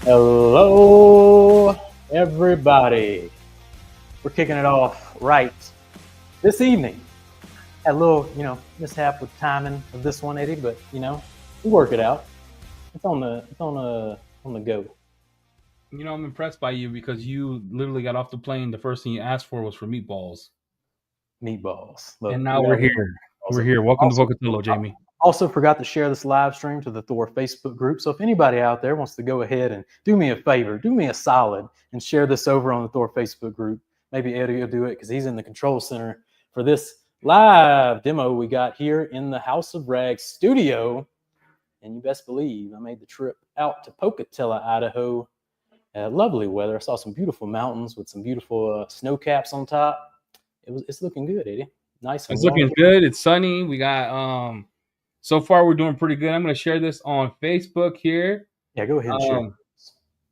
Hello, everybody. We're kicking it off right this evening. Had a little, mishap with timing of this one, Eddie, but we work it out. It's on the go. I'm impressed by you because you literally got off the plane. The first thing you asked for was for meatballs. Meatballs. Look, and now we're here. We're here. Welcome to Pocatello, Jamie. Also forgot to share this live stream to the Thor Facebook group. So if anybody out there wants to go ahead and do me a favor, do me a solid and share this over on the Thor Facebook group. Maybe Eddie will do it because he's in the control center for this live demo we got here in the House of Rags studio. And you best believe I made the trip out to Pocatello, Idaho. Lovely weather. I saw some beautiful mountains with some beautiful snow caps on top. It's looking good, Eddie. Nice. It's looking good. It's sunny. We got so far we're doing pretty good. I'm going to share this on Facebook here. Yeah, go ahead and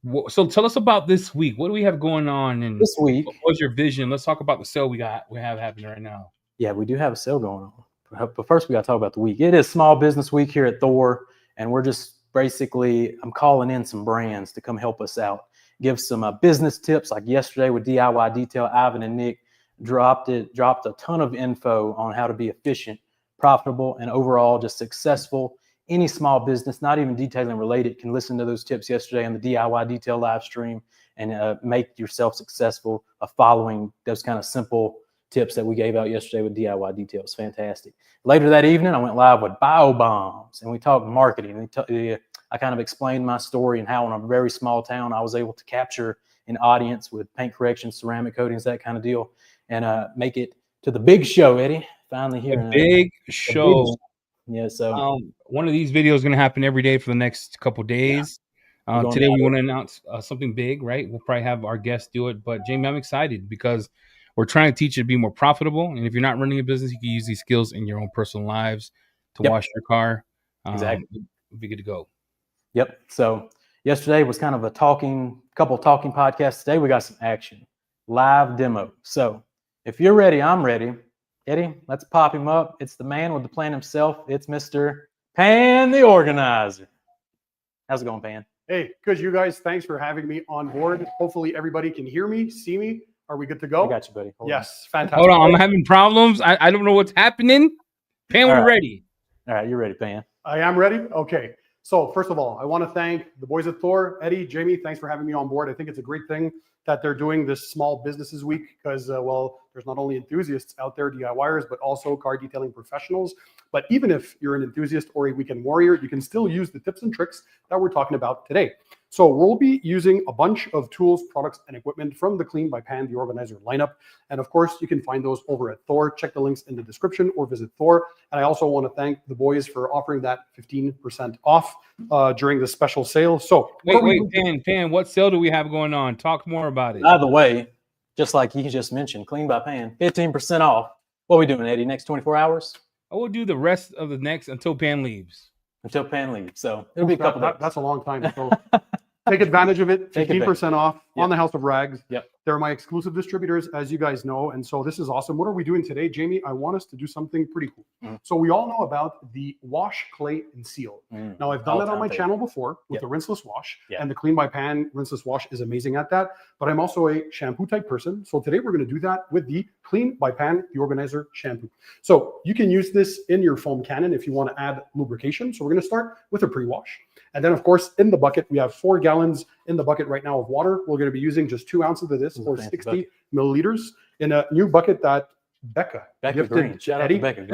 share. So tell us about this week. What do we have going on? And this week, what's your vision? Let's talk about the sale we have happening right now. Yeah, we do have a sale going on. But first, we got to talk about the week. It is Small Business Week here at Thor, and we're just basically, I'm calling in some brands to come help us out. Give some business tips, like yesterday with DIY Detail. Ivan and Nick dropped a ton of info on how to be efficient, profitable, and overall just successful. Any small business, not even detailing related, can listen to those tips yesterday on the DIY Detail live stream and make yourself successful following those kind of simple tips that we gave out yesterday with DIY Detail. It's fantastic. Later that evening, I went live with BioBombs and we talked marketing. I kind of explained my story and how in a very small town I was able to capture an audience with paint correction, ceramic coatings, that kind of deal, and make it to the big show, Eddie. Finally here. The big show. Yeah, so one of these videos is going to happen every day for the next couple days. Yeah. Today we want to announce something big, right? We'll probably have our guests do it, but Jamie, I'm excited because we're trying to teach you to be more profitable. And if you're not running a business, you can use these skills in your own personal lives to wash your car. Exactly. We'll be good to go. Yep. So yesterday was kind of a couple talking podcasts. Today we got some action, live demo. So if you're ready, I'm ready. Eddie, let's pop him up. It's the man with the plan himself. It's Mr. Pan the Organizer. How's it going, Pan? Hey, good, you guys. Thanks for having me on board. Hopefully everybody can hear me, see me. Are we good to go? I got you, buddy. Yes, fantastic. Hold on, I'm having problems. I don't know what's happening. Pan, we're ready. All right, you're ready, Pan. I am ready? Okay. So first of all, I want to thank the boys at Thor, Eddie, Jamie. Thanks for having me on board. I think it's a great thing that they're doing this Small Businesses Week because, there's not only enthusiasts out there, DIYers, but also car detailing professionals. But even if you're an enthusiast or a weekend warrior, you can still use the tips and tricks that we're talking about today. So we'll be using a bunch of tools, products, and equipment from the Clean by Pan, the Organizer lineup. And of course, you can find those over at Thor. Check the links in the description or visit Thor. And I also want to thank the boys for offering that 15% off during the special sale. So wait, Pan, what sale do we have going on? Talk more about it. By the way, just like he just mentioned, Clean by Pan, 15% off. What are we doing, Eddie? Next 24 hours? I will do the rest of the next until Pan leaves. Until Pan leaves. So it'll be a couple days. That's a long time. So take advantage of it. 15% off on the House of Rags. Yep. They're my exclusive distributors, as you guys know. And so this is awesome. What are we doing today, Jamie? I want us to do something pretty cool. So we all know about the wash, clay, and seal. Now, I've done that on my channel before with the rinseless wash. And the Clean by Pan rinseless wash is amazing at that. But I'm also a shampoo type person. So today we're going to do that with the Clean by Pan, the Organizer shampoo. So you can use this in your foam cannon if you want to add lubrication. So we're going to start with a pre-wash. And then, of course, in the bucket, we have 4 gallons in the bucket right now of water. We're going to be using just 2 ounces of this or 60 milliliters in a new bucket that Becca Green. Shout out to Becca.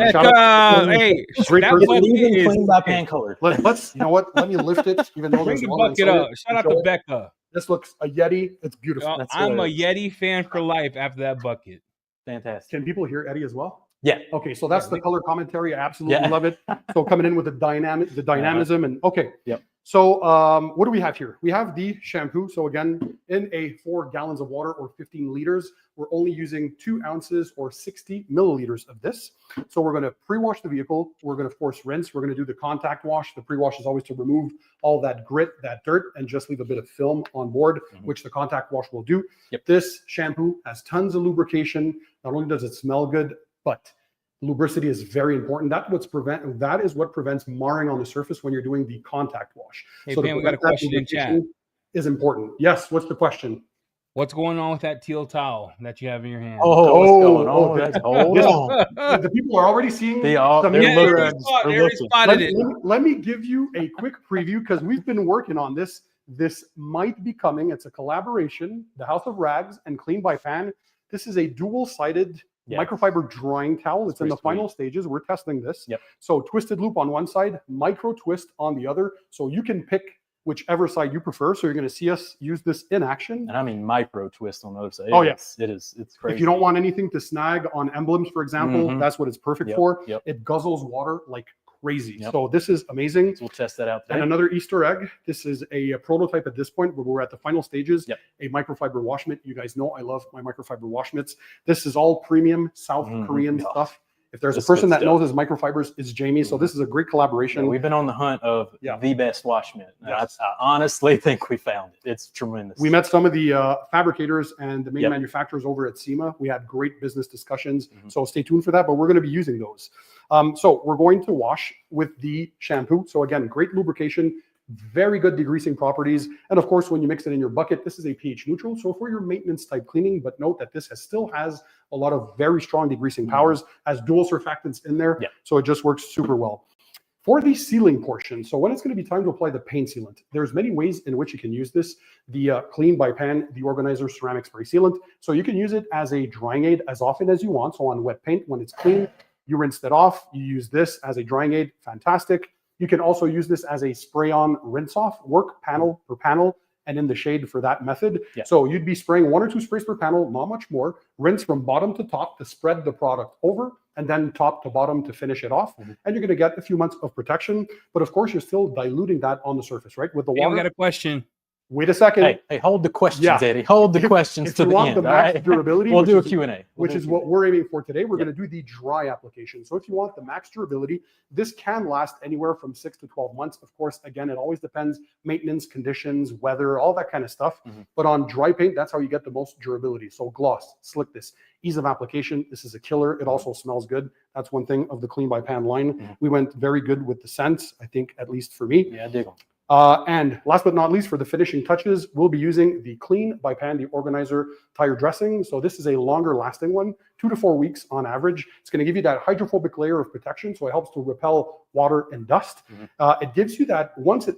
Hey, great person. Clean by Pan color. Let's, you know what? Let me lift it, even though there's the bucket up. Shout out to Becca. This looks a Yeti. It's beautiful. I'm a Yeti fan for life after that bucket. Fantastic. Can people hear Eddie as well? Yeah. Okay, so that's the color commentary. I absolutely love it. So coming in with the dynamism and okay. Yep. So what do we have here? We have the shampoo. So again, in a 4 gallons of water or 15 liters, we're only using 2 ounces or 60 milliliters of this. So we're going to pre-wash the vehicle. We're going to, of course, rinse. We're going to do the contact wash. The pre-wash is always to remove all that grit, that dirt, and just leave a bit of film on board, which the contact wash will do. This shampoo has tons of lubrication. Not only does it smell good, but lubricity is very important. That is what prevents marring on the surface when you're doing the contact wash. Hey, so man, we got a question in chat. is important. Yes. What's the question? What's going on with that teal towel that you have in your hand? Oh, what's going Oh, on? this- Hold this- on. The people are already seeing They're some looking. Easter they eggs. already looking. spotted it. Let me give you a quick preview because we've been working on this. This might be coming. It's a collaboration, the House of Rags and Clean by Pan. This is a dual-sided microfiber drying towel. It's in the final stages. We're testing this. Yep. So twisted loop on one side, micro twist on the other. So you can pick whichever side you prefer. So you're going to see us use this in action. And I mean micro twist on the other side. Oh, yes. It is. It's crazy. If you don't want anything to snag on emblems, for example, that's what it's perfect for. Yep. It guzzles water like crazy. Yep. So this is amazing. So we'll test that out today. And another Easter egg. This is a prototype at this point, but we're at the final stages. Yep. A microfiber wash mitt. You guys know I love my microfiber wash mitts. This is all premium South Korean stuff. If there's a person that knows his microfibers, it's Jamie. So this is a great collaboration. Yeah, we've been on the hunt of the best wash mitt. Yes. I honestly think we found it. It's tremendous. We met some of the fabricators and the main manufacturers over at SEMA. We had great business discussions. So stay tuned for that, but we're going to be using those. So we're going to wash with the shampoo. So again, great lubrication, very good degreasing properties. And of course, when you mix it in your bucket, this is a pH neutral. So for your maintenance type cleaning, but note that this still has a lot of very strong degreasing powers, has dual surfactants in there. So it just works super well. For the sealing portion, so when it's going to be time to apply the paint sealant, there's many ways in which you can use this. The Clean by Pan, the Organizer Ceramic Spray Sealant. So you can use it as a drying aid as often as you want. So on wet paint, when it's clean, you rinse that off. You use this as a drying aid. Fantastic. You can also use this as a spray-on rinse-off, work panel per panel, and in the shade for that method. So you'd be spraying 1 or 2 sprays per panel, not much more. Rinse from bottom to top to spread the product over, and then top to bottom to finish it off. And you're going to get a few months of protection. But of course, you're still diluting that on the surface, right? With the water. I got a question. Wait a second. Hey, hold the questions, Eddie. Hold the questions to the end. The max durability, we'll do a Q&A. Which is what we're aiming for today. We're going to do the dry application. So if you want the max durability, this can last anywhere from 6 to 12 months. Of course, again, it always depends, maintenance, conditions, weather, all that kind of stuff. But on dry paint, that's how you get the most durability. So gloss, slickness, ease of application. This is a killer. It also smells good. That's one thing of the Clean by Pan line. We went very good with the scents, I think, at least for me. Yeah, I dig them. And last but not least, for the finishing touches, we'll be using the Clean by Pan, the Organizer tire dressing. So this is a longer lasting one, 2 to 4 weeks on average. It's going to give you that hydrophobic layer of protection. So it helps to repel water and dust. It gives you that, once it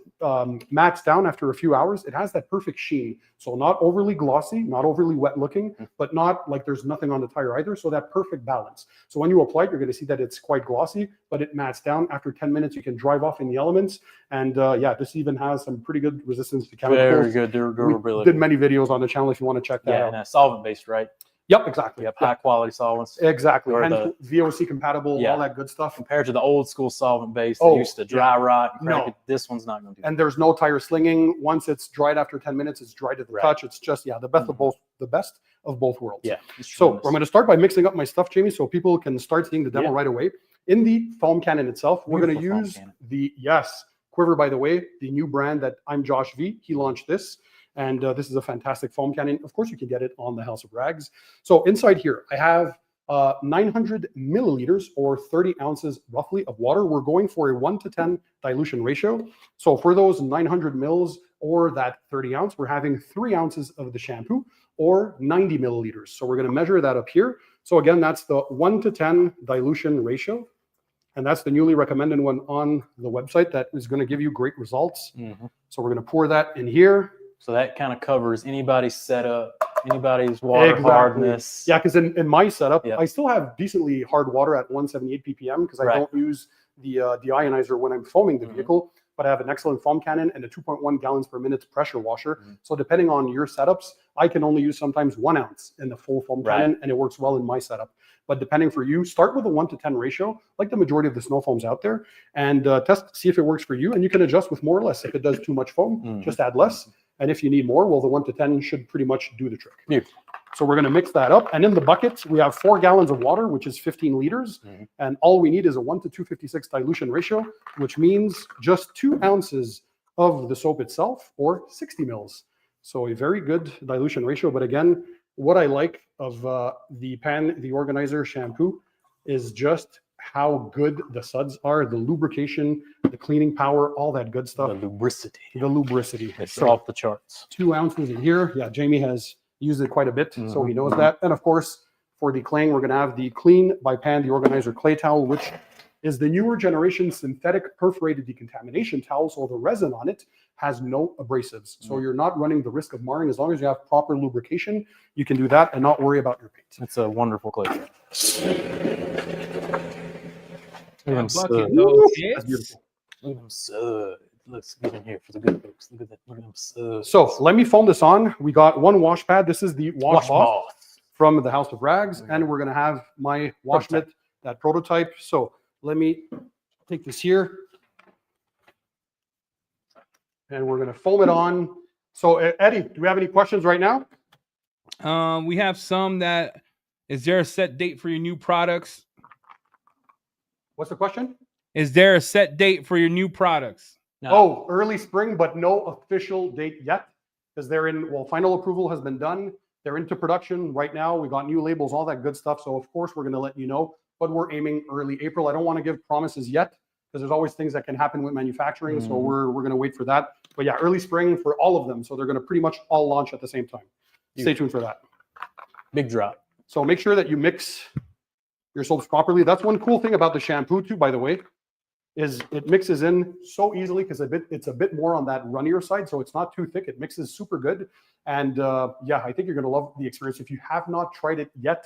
mats down after a few hours, it has that perfect sheen. So not overly glossy, not overly wet looking, but not like there's nothing on the tire either. So that perfect balance. So when you apply it, you're going to see that it's quite glossy, but it mats down. After 10 minutes, you can drive off in the elements. And yeah, this even has some pretty good resistance to chemicals. Very good durability. We did many videos on the channel if you want to check that out. And solvent-based, right? Yep, exactly. Yep, high-quality solvents. Exactly. Or And VOC compatible, all that good stuff. Compared to the old school solvent-based that used to dry rot. No. This one's not going to do that. And there's no tire slinging. Once it's dried after 10 minutes, it's dry to the touch. It's just, the best of both, worlds. Yeah. So I'm going to start by mixing up my stuff, Jamie, so people can start seeing the demo right away. In the foam cannon itself, we're going to use the, Quiver, by the way, the new brand that I'm Josh V. He launched this. And this is a fantastic foam cannon. Of course, you can get it on the House of Rags. So inside here, I have 900 milliliters or 30 ounces roughly of water. We're going for a 1:10 dilution ratio. So for those 900 mils or that 30 ounce, we're having 3 ounces of the shampoo or 90 milliliters. So we're going to measure that up here. So again, that's the 1:10 dilution ratio. And that's the newly recommended one on the website that is going to give you great results. So we're going to pour that in here. So that kind of covers anybody's setup, anybody's water hardness. Yeah, because in my setup, I still have decently hard water at 178 ppm because I don't use the deionizer when I'm foaming the vehicle, but I have an excellent foam cannon and a 2.1 gallons per minute pressure washer. So depending on your setups, I can only use sometimes 1 ounce in the full foam cannon, and it works well in my setup. But depending for you, start with a 1:10 ratio, like the majority of the snow foams out there, and test, see if it works for you. And you can adjust with more or less. If it does too much foam, just add less. And if you need more, well, the 1:10 should pretty much do the trick. So we're going to mix that up. And in the bucket, we have 4 gallons of water, which is 15 liters. And all we need is a 1:256 dilution ratio, which means just 2 ounces of the soap itself or 60 mils. So a very good dilution ratio. But again, what I like of the Organizer shampoo is just how good the suds are, the lubrication, the cleaning power, all that good stuff. The lubricity. The lubricity. It's off the charts. 2 ounces in here. Yeah, Jamie has used it quite a bit, so he knows that. And of course, for the claying, we're going to have the Clean by Pan, the Organizer Clay Towel, which is the newer generation synthetic perforated decontamination towel. So the resin on it has no abrasives. So you're not running the risk of marring. As long as you have proper lubrication, you can do that and not worry about your paint. It's a wonderful clay. Look at them sud. That's beautiful. Look at them sud. Looks good in here for the good folks. Look at that. Look at them sud. So let me foam this on. We got one wash pad. This is the wash Washcloth from the House of Rags. And we're going to have my wash mitt, that prototype. So let me take this here. And we're going to foam it on. So Eddie, do we have any questions right now? We have some that, is there a set date for your new products? What's the question? Is there a set date for your new products? No. Oh, early spring, but no official date yet. Because they're in, well, final approval has been done. They're into production right now. We got new labels, all that good stuff. So of course we're going to let you know, but we're aiming early April. I don't want to give promises yet because there's always things that can happen with manufacturing. So we're going to wait for that. But yeah, early spring for all of them. So they're going to pretty much all launch at the same time. Stay tuned for that. Big drop. So make sure that you mix your soaps properly. That's one cool thing about the shampoo too, by the way, is it mixes in so easily because it's a bit more on that runnier side. So it's not too thick. It mixes super good. And yeah, I think you're going to love the experience. If you have not tried it yet,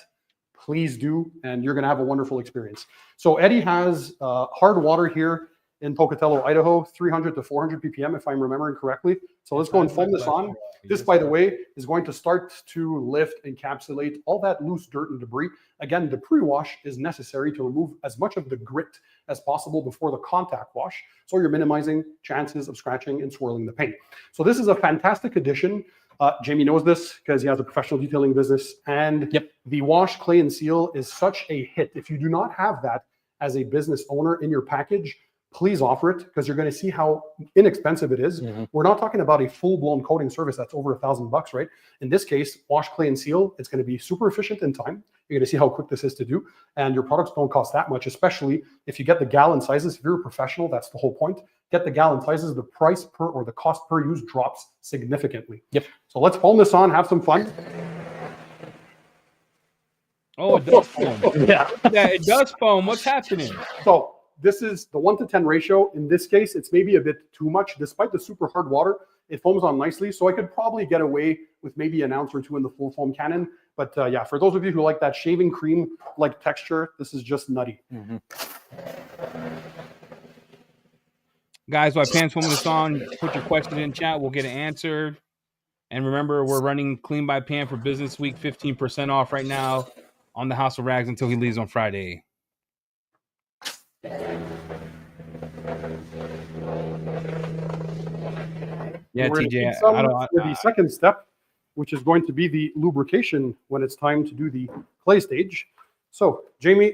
please do. And you're going to have a wonderful experience. So Eddie has hard water here in Pocatello, Idaho, 300 to 400 ppm, if I'm remembering correctly. So let's go and foam this on. This, by the way, is going to start to lift, encapsulate all that loose dirt and debris. Again, the pre-wash is necessary to remove as much of the grit as possible before the contact wash. So you're minimizing chances of scratching and swirling the paint. So this is a fantastic addition. Jamie knows this because he has a professional detailing business. And the wash, clay, and seal is such a hit. If you do not have that as a business owner in your package, please offer it because you're going to see how inexpensive it is. We're not talking about a full-blown coating service that's over $1,000, right? In this case, wash, clay, and seal, it's going to be super efficient in time. You're going to see how quick this is to do. And your products don't cost that much, especially if you get the gallon sizes. If you're a professional, that's the whole point. Get the gallon sizes, the price per or the cost per use drops significantly. So let's foam this on, have some fun. Oh, it does foam. Yeah, it does foam. What's happening? So this is the 1-to-10 ratio. In this case, it's maybe a bit too much. Despite the super hard water, it foams on nicely. So I could probably get away with maybe an ounce or two in the full foam cannon. But yeah, for those of you who like that shaving cream-like texture, this is just nutty. Guys, while Pan's foaming this on, put your question in chat. We'll get it answered. And remember, we're running Clean by Pan for Business Week, 15% off right now on the House of Rags until he leaves on Friday. Yeah, TJ. For the second step, which is going to be the lubrication when it's time to do the clay stage. So, Jamie,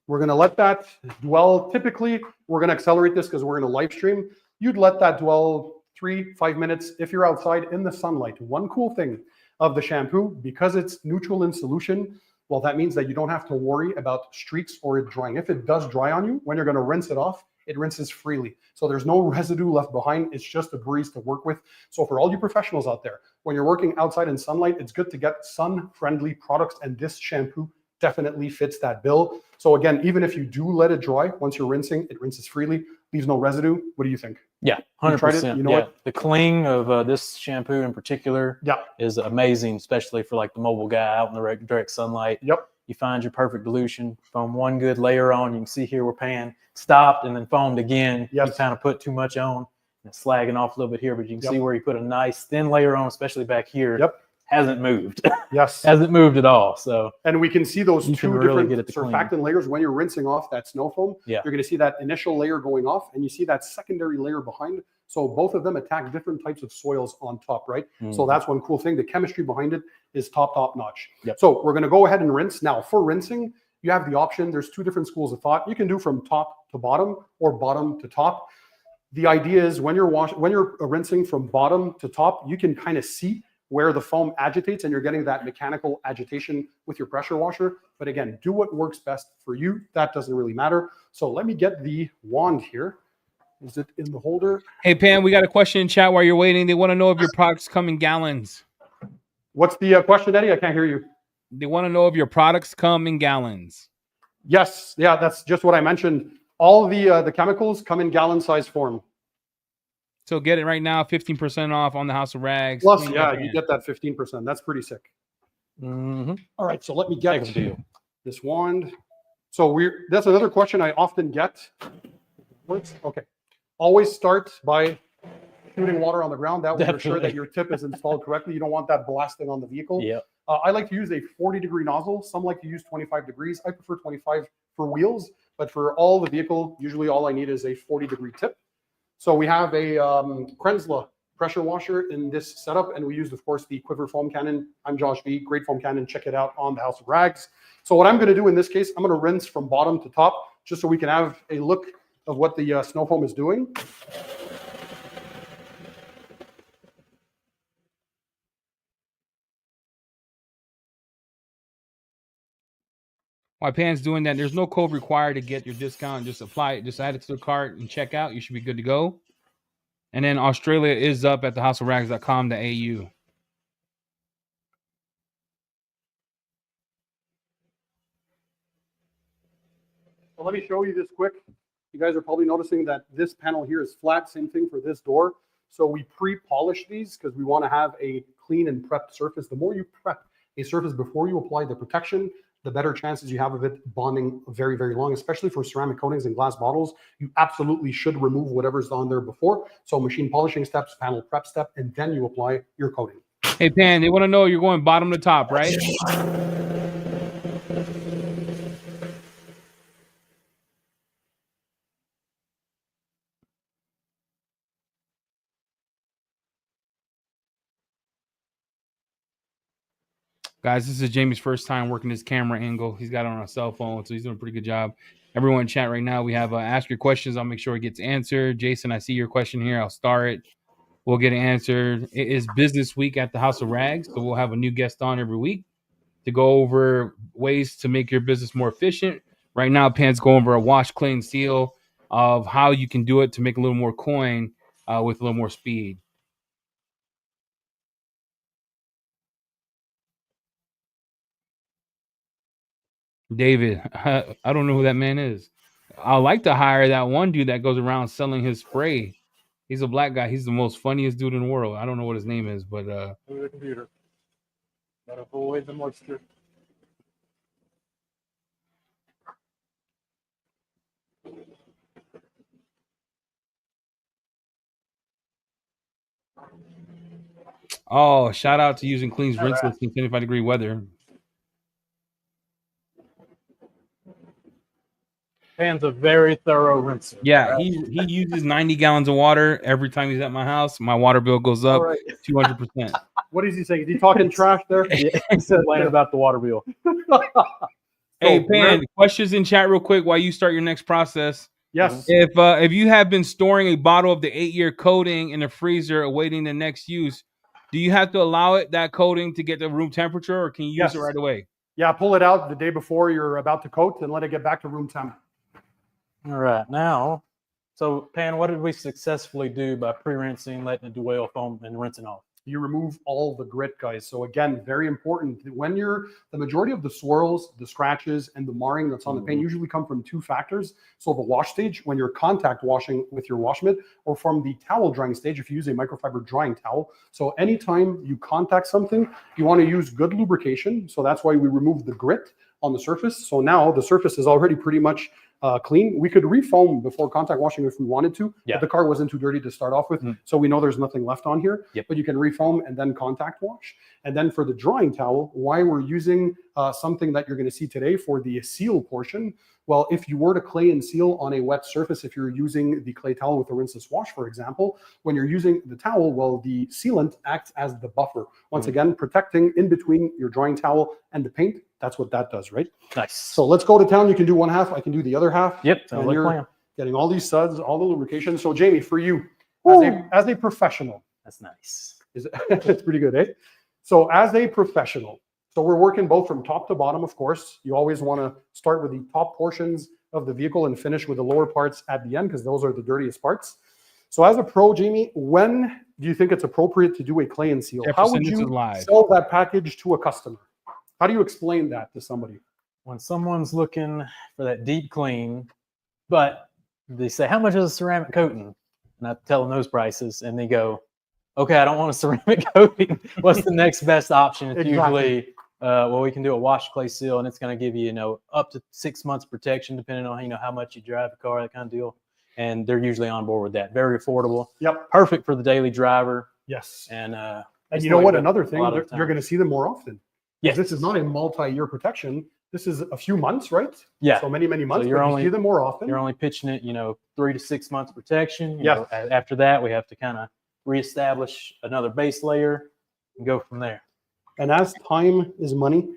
we're going to let that dwell. Typically, we're going to accelerate this because we're going to live stream. You'd let that dwell 3-5 minutes if you're outside in the sunlight. One cool thing of the shampoo, because it's neutral in solution, well, that means that you don't have to worry about streaks or it drying. If it does dry on you, when you're going to rinse it off, it rinses freely. So there's no residue left behind. It's just a breeze to work with. So for all you professionals out there, when you're working outside in sunlight, it's good to get sun-friendly products, and this shampoo definitely fits that bill. So again, even if you do let it dry, once you're rinsing, it rinses freely, leaves no residue. What do you think? Yeah, 100%. You know what? The cling of this shampoo in particular is amazing, especially for like the mobile guy out in the direct sunlight. You find your perfect dilution, foam one good layer on. You can see here we're Pan stopped and then foamed again. You kind of put too much on and it's slagging off a little bit here, but you can see where you put a nice thin layer on, especially back here. Hasn't moved. Hasn't moved at all. So, and we can see those two different surfactant layers when you're rinsing off that snow foam. You're going to see that initial layer going off, and you see that secondary layer behind. So both of them attack different types of soils on top, right? So that's one cool thing. The chemistry behind it is top notch. So we're going to go ahead and rinse. Now for rinsing, you have the option. There's two different schools of thought. You can do from top to bottom or bottom to top. The idea is when you're rinsing from bottom to top, you can kind of see where the foam agitates and you're getting that mechanical agitation with your pressure washer. But again, do what works best for you. That doesn't really matter. So let me get the wand here. Is it in the holder? Hey, Pan, we got a question in chat while you're waiting. They want to know if your products come in gallons. What's the question, Eddie? I can't hear you. They want to know if your products come in gallons. Yes. Yeah, that's just what I mentioned. All the chemicals come in gallon size form. So get it right now, 15% off on the House of Rags. Plus, yeah, you get that 15%. That's pretty sick. Mm-hmm. All right, so let me get this wand. So that's another question I often get. Okay. Always start by shooting water on the ground. That way you're sure that your tip is installed correctly. You don't want that blasting on the vehicle. Yeah. I like to use a 40-degree nozzle. Some like to use 25 degrees. I prefer 25 for wheels, but for all the vehicle, usually all I need is a 40-degree tip. So we have a Krenzla pressure washer in this setup, and we used, of course, the Quiver foam cannon. I'm Josh V. Great foam cannon. Check it out on the House of Rags. So what I'm going to do in this case, I'm going to rinse from bottom to top, just so we can have a look of what the snow foam is doing. While Pan's doing that, there's no code required to get your discount. Just apply it. Just add it to the cart and check out. You should be good to go. And then Australia is up at thehouseofrags.com.au. So let me show you this quick. You guys are probably noticing that this panel here is flat. Same thing for this door. So we pre-polish these because we want to have a clean and prepped surface. The more you prep a surface before you apply the protection, the better chances you have of it bonding very, very long, especially for ceramic coatings and glass bottles. You absolutely should remove whatever's on there before. So machine polishing steps, panel prep step, and then you apply your coating. Hey, Pan, they want to know you're going bottom to top, right? Guys, this is Jamie's first time working this camera angle. He's got it on a cell phone, so he's doing a pretty good job. Everyone in chat right now, we have ask your questions. I'll make sure it gets answered. Jason, I see your question here. I'll start it. We'll get it answered. It is business week at the House of Rags, so we'll have a new guest on every week to go over ways to make your business more efficient. Right now, Pan's going over a wash, clean, seal of how you can do it to make a little more coin with a little more speed. David, I don't know who that man is. I'd like to hire that one dude that goes around selling his spray. He's a black guy. He's the most funniest dude in the world. I don't know what his name is, but the computer. Gotta avoid the moisture. oh, shout out to using Clean's rinseless in 75-degree weather. Pan's a very thorough rinser. Yeah, right? he uses 90 gallons of water every time he's at my house. My water bill goes up 200%. What is he saying? Is he talking trash there? Yeah, he's complaining about the water bill. Hey, Pan, questions in chat real quick while you start your next process. Yes. If you have been storing a bottle of the 8-year coating in the freezer awaiting the next use, do you have to allow that coating to get to room temperature, or can you use it right away? Yeah, pull it out the day before you're about to coat and let it get back to room temp. All right, now, so Pan, what did we successfully do by pre-rinsing, letting it do oil foam, and rinsing off? You remove all the grit, guys. So again, very important. When the majority of the swirls, the scratches, and the marring that's on the paint usually come from two factors. So the wash stage, when you're contact washing with your wash mitt, or from the towel drying stage, if you use a microfiber drying towel. So anytime you contact something, you want to use good lubrication. So that's why we remove the grit on the surface. So now the surface is already pretty much clean. We could refoam before contact washing if we wanted to, but the car wasn't too dirty to start off with. So we know there's nothing left on here, but you can refoam and then contact wash. And then for the drying towel, why we're using something that you're going to see today for the seal portion. Well, if you were to clay and seal on a wet surface, if you're using the clay towel with a rinseless wash, for example, when you're using the towel, well, the sealant acts as the buffer. Once again, protecting in between your drying towel and the paint. That's what that does, right? Nice. So let's go to town. You can do one half. I can do the other half. Yep. And you're getting all these suds, all the lubrication. So Jamie, for you, as a professional. That's nice. Is it, it's pretty good, eh? So as a professional, so we're working both from top to bottom, of course. You always want to start with the top portions of the vehicle and finish with the lower parts at the end, because those are the dirtiest parts. So as a pro, Jamie, when do you think it's appropriate to do a clay and seal? How would you sell that package to a customer? How do you explain that to somebody? When someone's looking for that deep clean, but they say, how much is a ceramic coating? And I tell them those prices, and they go, okay, I don't want a ceramic coating. What's the next best option? It's usually, well, we can do a wash clay seal, and it's going to give you, up to 6 months protection, depending on, how much you drive the car, that kind of deal. And they're usually on board with that. Very affordable. Yep. Perfect for the daily driver. Yes. And you know what? Another thing, you're going to see them more often. Yes. This is not a multi-year protection. This is a few months, right? Yeah. So many months. So you see them more often. You're only pitching it, 3 to 6 months protection. Yeah. After that, we have to kind of reestablish another base layer and go from there. And as time is money,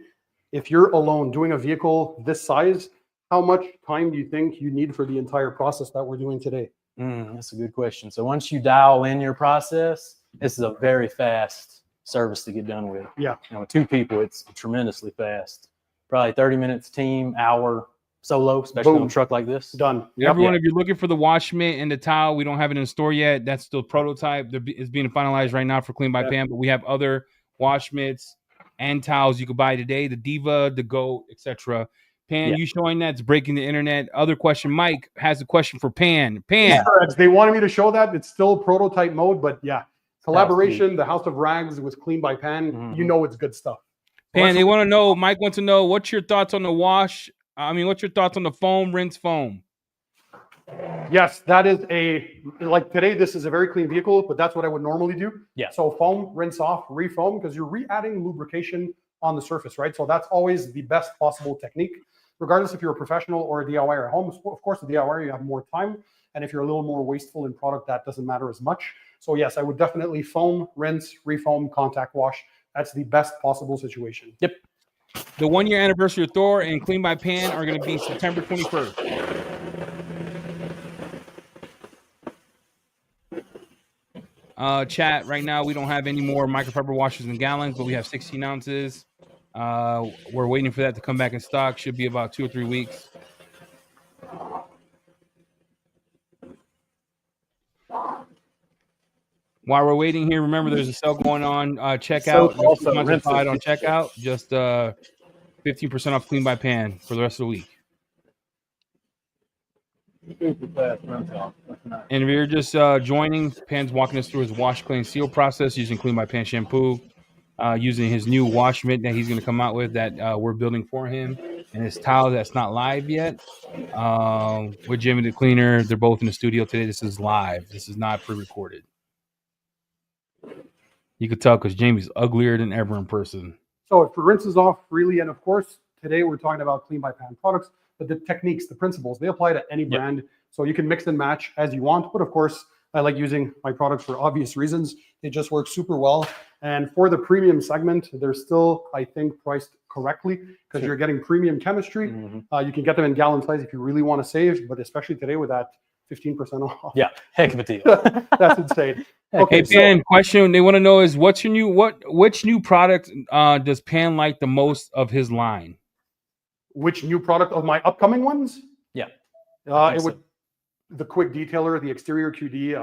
if you're alone doing a vehicle this size, how much time do you think you need for the entire process that we're doing today? That's a good question. So once you dial in your process, this is a very fast service to get done with. Yeah. With 2 people, it's tremendously fast. Probably 30 minutes team, hour solo, especially on a truck like this. Done. Everyone, if you're looking for the wash mitt and the towel, we don't have it in store yet. That's still prototype. It's being finalized right now for Clean by Pan, but we have other wash mitts and towels you could buy today. The Diva, the Goat, etc. Pan, you showing that's breaking the internet. Other question, Mike has a question for Pan. Pan. They wanted me to show that. It's still prototype mode, but yeah. Collaboration, the House of Rags with Clean by Pan, it's good stuff. Pan, they want to know, Mike wants to know, what's your thoughts on the wash? What's your thoughts on the foam, rinse foam? Yes, that is like today, this is a very clean vehicle, but that's what I would normally do. Yeah. So foam, rinse off, re-foam, because you're re-adding lubrication on the surface, right? So that's always the best possible technique, regardless if you're a professional or a DIYer at home. Of course, the DIYer, you have more time. And if you're a little more wasteful in product, that doesn't matter as much. So yes, I would definitely foam, rinse, re-foam, contact wash. That's the best possible situation. Yep. The 1-year anniversary of Thor and Clean by Pan are going to be September 21st. Chat, right now we don't have any more microfiber washers in gallons, but we have 16 ounces. We're waiting for that to come back in stock. Should be about 2 or 3 weeks. While we're waiting here, remember there's a sale going on. Checkout. Also on checkout. Just 15% off Clean by Pan for the rest of the week. And if you're just joining, Pan's walking us through his wash, clean, seal process using Clean by Pan shampoo, using his new wash mitt that he's going to come out with that we're building for him, and his towel that's not live yet. With Jimmy the Cleaner, they're both in the studio today. This is live. This is not pre-recorded. You could tell because Jamie's uglier than ever in person. So it rinses off freely, and of course, today we're talking about Clean by Pan products, but the techniques, the principles, they apply to any brand. So you can mix and match as you want. But of course, I like using my products for obvious reasons. They just work super well. And for the premium segment, they're still, I think, priced correctly because you're getting premium chemistry. You can get them in gallon size if you really want to save, but especially today with that 15% off. Yeah, heck of a deal. That's insane. Okay, Pan, question they want to know is which new product does Pan like the most of his line? Which new product of my upcoming ones? Yeah. The quick detailer, the exterior QD.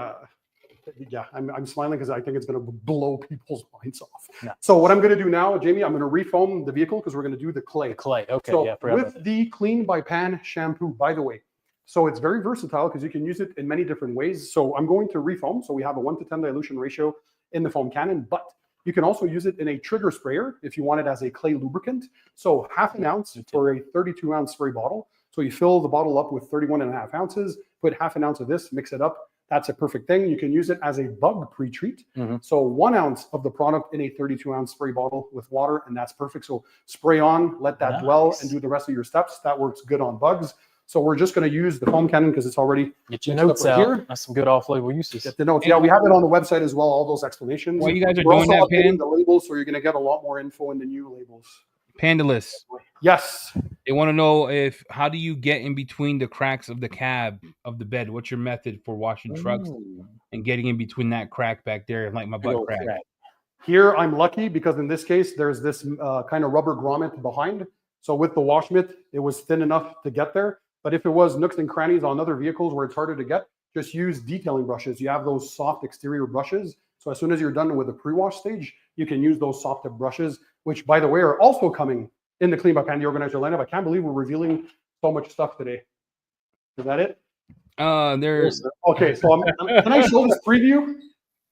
I'm smiling because I think it's going to blow people's minds off. Yeah. So what I'm going to do now, Jamie, I'm going to refoam the vehicle because we're going to do the clay. Okay. So with the Clean by Pan shampoo, by the way, so it's very versatile because you can use it in many different ways. So I'm going to refoam. So we have a 1:10 dilution ratio in the foam cannon, but you can also use it in a trigger sprayer if you want it as a clay lubricant. So 1/2 ounce for a 32-ounce spray bottle. So you fill the bottle up with 31.5 ounces, put 1/2 ounce of this, mix it up. That's a perfect thing. You can use it as a bug pre-treat. So 1 ounce of the product in a 32-ounce spray bottle with water, and that's perfect. So spray on, let that dwell, and do the rest of your steps. That works good on bugs. So we're just going to use the foam cannon because it's already get your notes out. Here. That's some good off-label uses. Get the notes. Yeah, we have it on the website as well. All those explanations. Well, you guys are doing that, Pan. The labels, so you're going to get a lot more info in the new labels. Pandalist. Yes. They want to know how do you get in between the cracks of the cab of the bed? What's your method for washing trucks and getting in between that crack back there, like my butt crack? Here, I'm lucky because in this case, there's this kind of rubber grommet behind. So with the wash mitt, it was thin enough to get there. But if it was nooks and crannies on other vehicles where it's harder to get, just use detailing brushes. You have those soft exterior brushes. So as soon as you're done with the pre-wash stage, you can use those soft tip brushes, which by the way, are also coming in the Clean by Pann Organizer lineup. I can't believe we're revealing so much stuff today. Is that it? There's Okay, so can I show this preview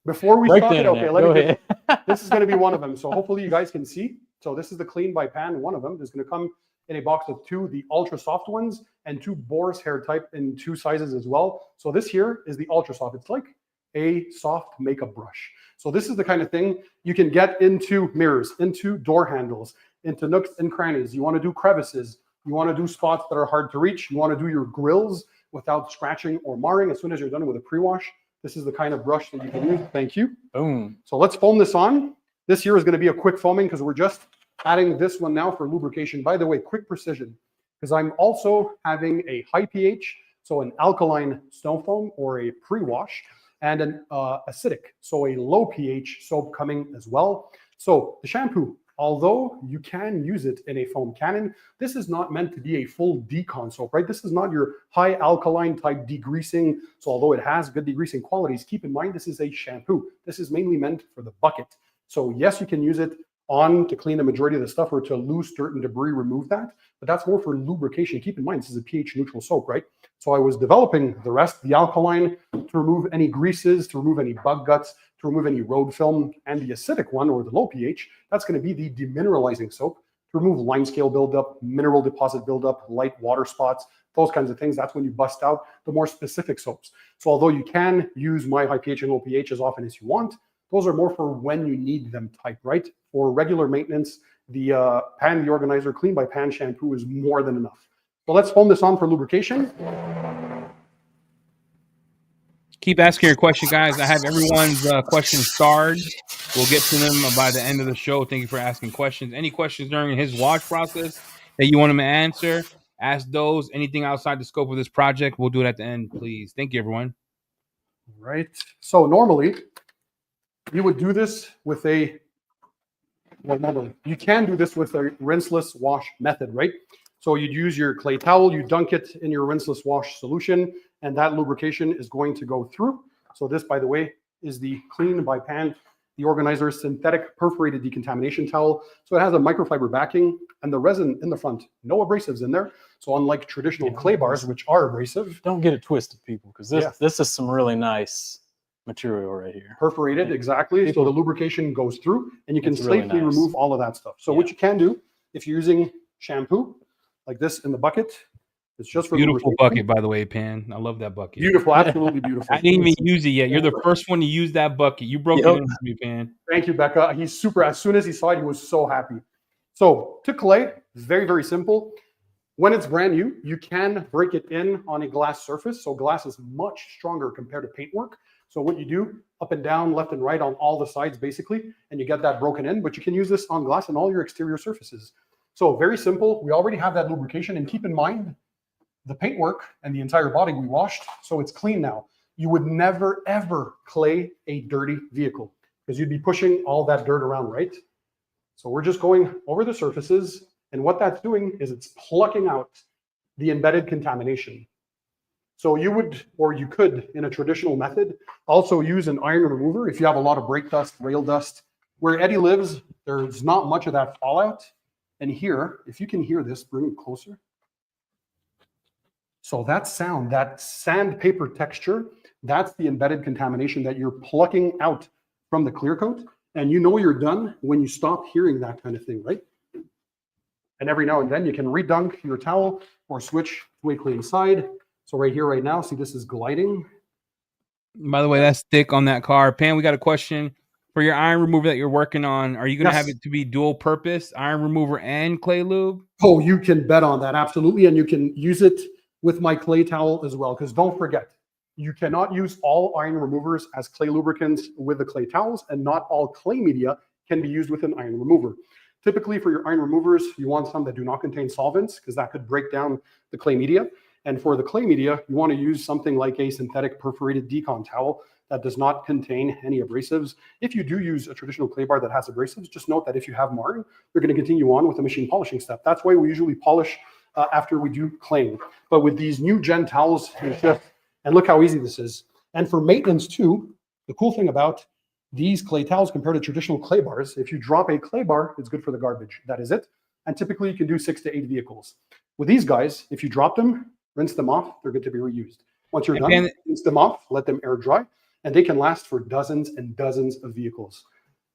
before we start it? Okay, Go ahead. This is going to be one of them. So hopefully you guys can see. So this is the Clean by Pann, one of them. There's going to come in a box of 2, the ultra soft ones, and 2 boar's hair type in 2 sizes as well. So this here is the ultra soft. It's like a soft makeup brush. So this is the kind of thing you can get into mirrors, into door handles, into nooks and crannies. You want to do crevices. You want to do spots that are hard to reach. You want to do your grills without scratching or marring. As soon as you're done with a pre-wash, this is the kind of brush that you can use. Thank you. Boom. So let's foam this on. This here is going to be a quick foaming because we're just adding this one now for lubrication. By the way, quick precision, because I'm also having a high pH, so an alkaline snow foam or a pre-wash, and an acidic, so a low pH soap coming as well. So the shampoo, although you can use it in a foam cannon, this is not meant to be a full decon soap, right? This is not your high alkaline type degreasing. So although it has good degreasing qualities, keep in mind this is a shampoo. This is mainly meant for the bucket. So yes, you can use it on to clean the majority of the stuff or to loose dirt and debris, remove that, but that's more for lubrication. Keep in mind, this is a pH neutral soap, right? So I was developing the rest, the alkaline, to remove any greases, to remove any bug guts, to remove any road film, and the acidic one, or the low pH, that's going to be the demineralizing soap to remove limescale buildup, mineral deposit buildup, light water spots, those kinds of things. That's when you bust out the more specific soaps. So although you can use my high pH and low pH as often as you want, those are more for when you need them type, right? For regular maintenance, the Pann the Organizer Clean by Pann shampoo is more than enough. So let's foam this on for lubrication. keep asking your question, guys. I have everyone's questions starred. We'll get to them by the end of the show. Thank you for asking questions. Any questions during his wash process that you want him to answer, ask those. Anything outside the scope of this project, we'll do it at the end, please. Thank you, everyone. Right. So normally you would do this with a, well, normally you can do this with a rinseless wash method, right? So you'd use your clay towel, you dunk it in your rinseless wash solution, and that lubrication is going to go through. So this, by the way, is the Clean by Pann, the Organizer synthetic perforated decontamination towel. So it has a microfiber backing and the resin in the front, no abrasives in there. So unlike traditional clay bars, which are abrasive. Don't get it twisted, people, because this is some really nice material right here. Perforated, exactly. So the lubrication goes through and you can safely remove all of that stuff. So what you can do, if you're using shampoo like this in the bucket, it's just for beautiful bucket, by the way, Pan. I love that bucket. Beautiful, absolutely beautiful. I didn't even use it yet. You're the first one to use that bucket. You broke it in with me, Pan. Thank you, Becca. He's super. As soon as he saw it, he was so happy. So to clay, very, very simple. When it's brand new, you can break it in on a glass surface. So glass is much stronger compared to paintwork. So what you do, up and down, left and right on all the sides, basically, and you get that broken in. But you can use this on glass and all your exterior surfaces. So very simple. We already have that lubrication. And keep in mind, the paintwork and the entire body we washed, so it's clean now. You would never, ever clay a dirty vehicle because you'd be pushing all that dirt around, right? So we're just going over the surfaces, and what that's doing is it's plucking out the embedded contamination. So you would, or you could, in a traditional method, also use an iron remover if you have a lot of brake dust, rail dust. Where Eddie lives, there's not much of that fallout. And here, if you can hear this, bring it closer. So that sound, that sandpaper texture, that's the embedded contamination that you're plucking out from the clear coat. And you know you're done when you stop hearing that kind of thing, right? And every now and then you can redunk your towel or switch to a clean side. So right here, right now, see this is gliding. By the way, that's thick on that car. Pan, we got a question. For your iron remover that you're working on, are you going to have it to be dual purpose, iron remover and clay lube? Oh, you can bet on that, absolutely. And you can use it with my clay towel as well, because don't forget, you cannot use all iron removers as clay lubricants with the clay towels, and not all clay media can be used with an iron remover. Typically for your iron removers, you want some that do not contain solvents, because that could break down the clay media. And for the clay media, you want to use something like a synthetic perforated decon towel that does not contain any abrasives. If you do use a traditional clay bar that has abrasives, just note that if you have marring, you're going to continue on with the machine polishing step. That's why we usually polish after we do claying. But with these new gen towels, and look how easy this is. And for maintenance too, the cool thing about these clay towels compared to traditional clay bars, if you drop a clay bar, it's good for the garbage. That is it. And typically you can do 6 to 8 vehicles. With these guys, if you drop them, rinse them off, they're good to be reused. Once you're done, rinse them off, let them air dry, and they can last for dozens and dozens of vehicles.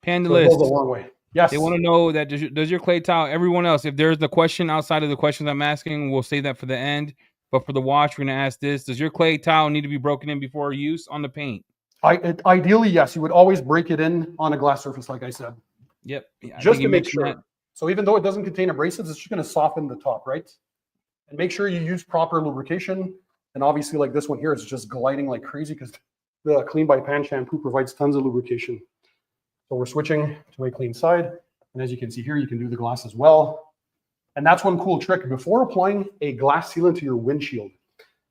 Pannnnnn It goes a long way. Yes. They want to know that does your clay towel, everyone else, if there's the question outside of the questions I'm asking, we'll save that for the end. But for the wash, we're going to ask this. Does your clay towel need to be broken in before use on the paint? Ideally, yes. You would always break it in on a glass surface, like I said. Yep. Yeah, just to make sure. That. So even though it doesn't contain abrasives, it's just going to soften the top, right? And make sure you use proper lubrication. And obviously, like this one here, it's just gliding like crazy because the Clean by Pan shampoo provides tons of lubrication. So we're switching to a clean side. And as you can see here, you can do the glass as well. And that's one cool trick. Before applying a glass sealant to your windshield,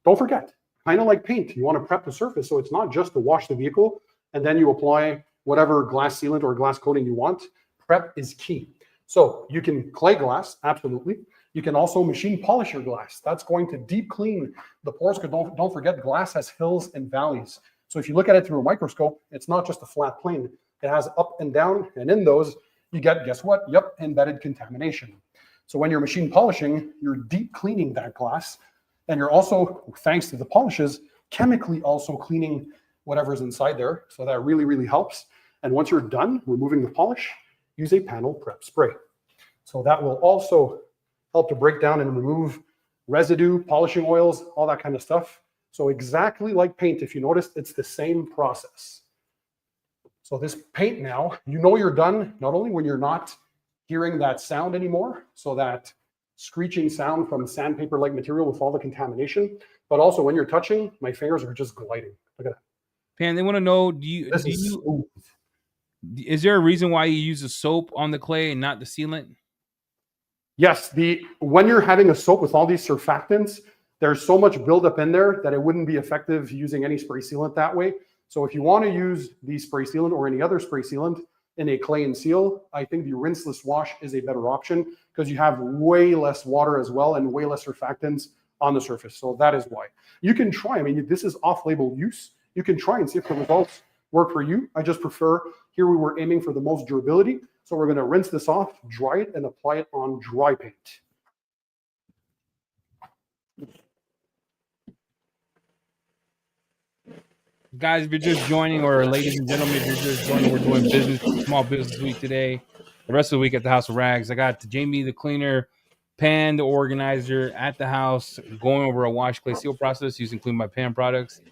don't forget, kind of like paint, you want to prep the surface. So it's not just to wash the vehicle and then you apply whatever glass sealant or glass coating you want. Prep is key. So you can clay glass, absolutely. You can also machine polish your glass. That's going to deep clean the pores, because don't forget, glass has hills and valleys. So if you look at it through a microscope, it's not just a flat plane. It has up and down, and in those, you get, guess what? Yep, embedded contamination. So when you're machine polishing, you're deep cleaning that glass, and you're also, thanks to the polishes, chemically also cleaning whatever's inside there. So that really, really helps. And once you're done removing the polish, use a panel prep spray. So that will also help to break down and remove residue, polishing oils, all that kind of stuff. So exactly like paint, if you noticed, it's the same process. So this paint now, you know you're done, not only when you're not hearing that sound anymore, so that screeching sound from sandpaper-like material with all the contamination, but also when you're touching, my fingers are just gliding. Look at that. Pan, they want to know, is there a reason why you use the soap on the clay and not the sealant? Yes, when you're having a soap with all these surfactants, there's so much buildup in there that it wouldn't be effective using any spray sealant that way. So if you want to use the spray sealant or any other spray sealant in a clay and seal, I think the rinseless wash is a better option because you have way less water as well and way less surfactants on the surface. So that is why. You can try, I mean, this is off-label use. You can try and see if the results work for you. I just prefer, here we were aiming for the most durability. So we're going to rinse this off, dry it, and apply it on dry paint. Guys, if you're just joining, or ladies and gentlemen, if you're just joining, we're doing Small Business Week today. The rest of the week at the House of Rags, I got Jamie the cleaner, Pan the organizer at the house, going over a wash clay seal process using Clean by Pan products.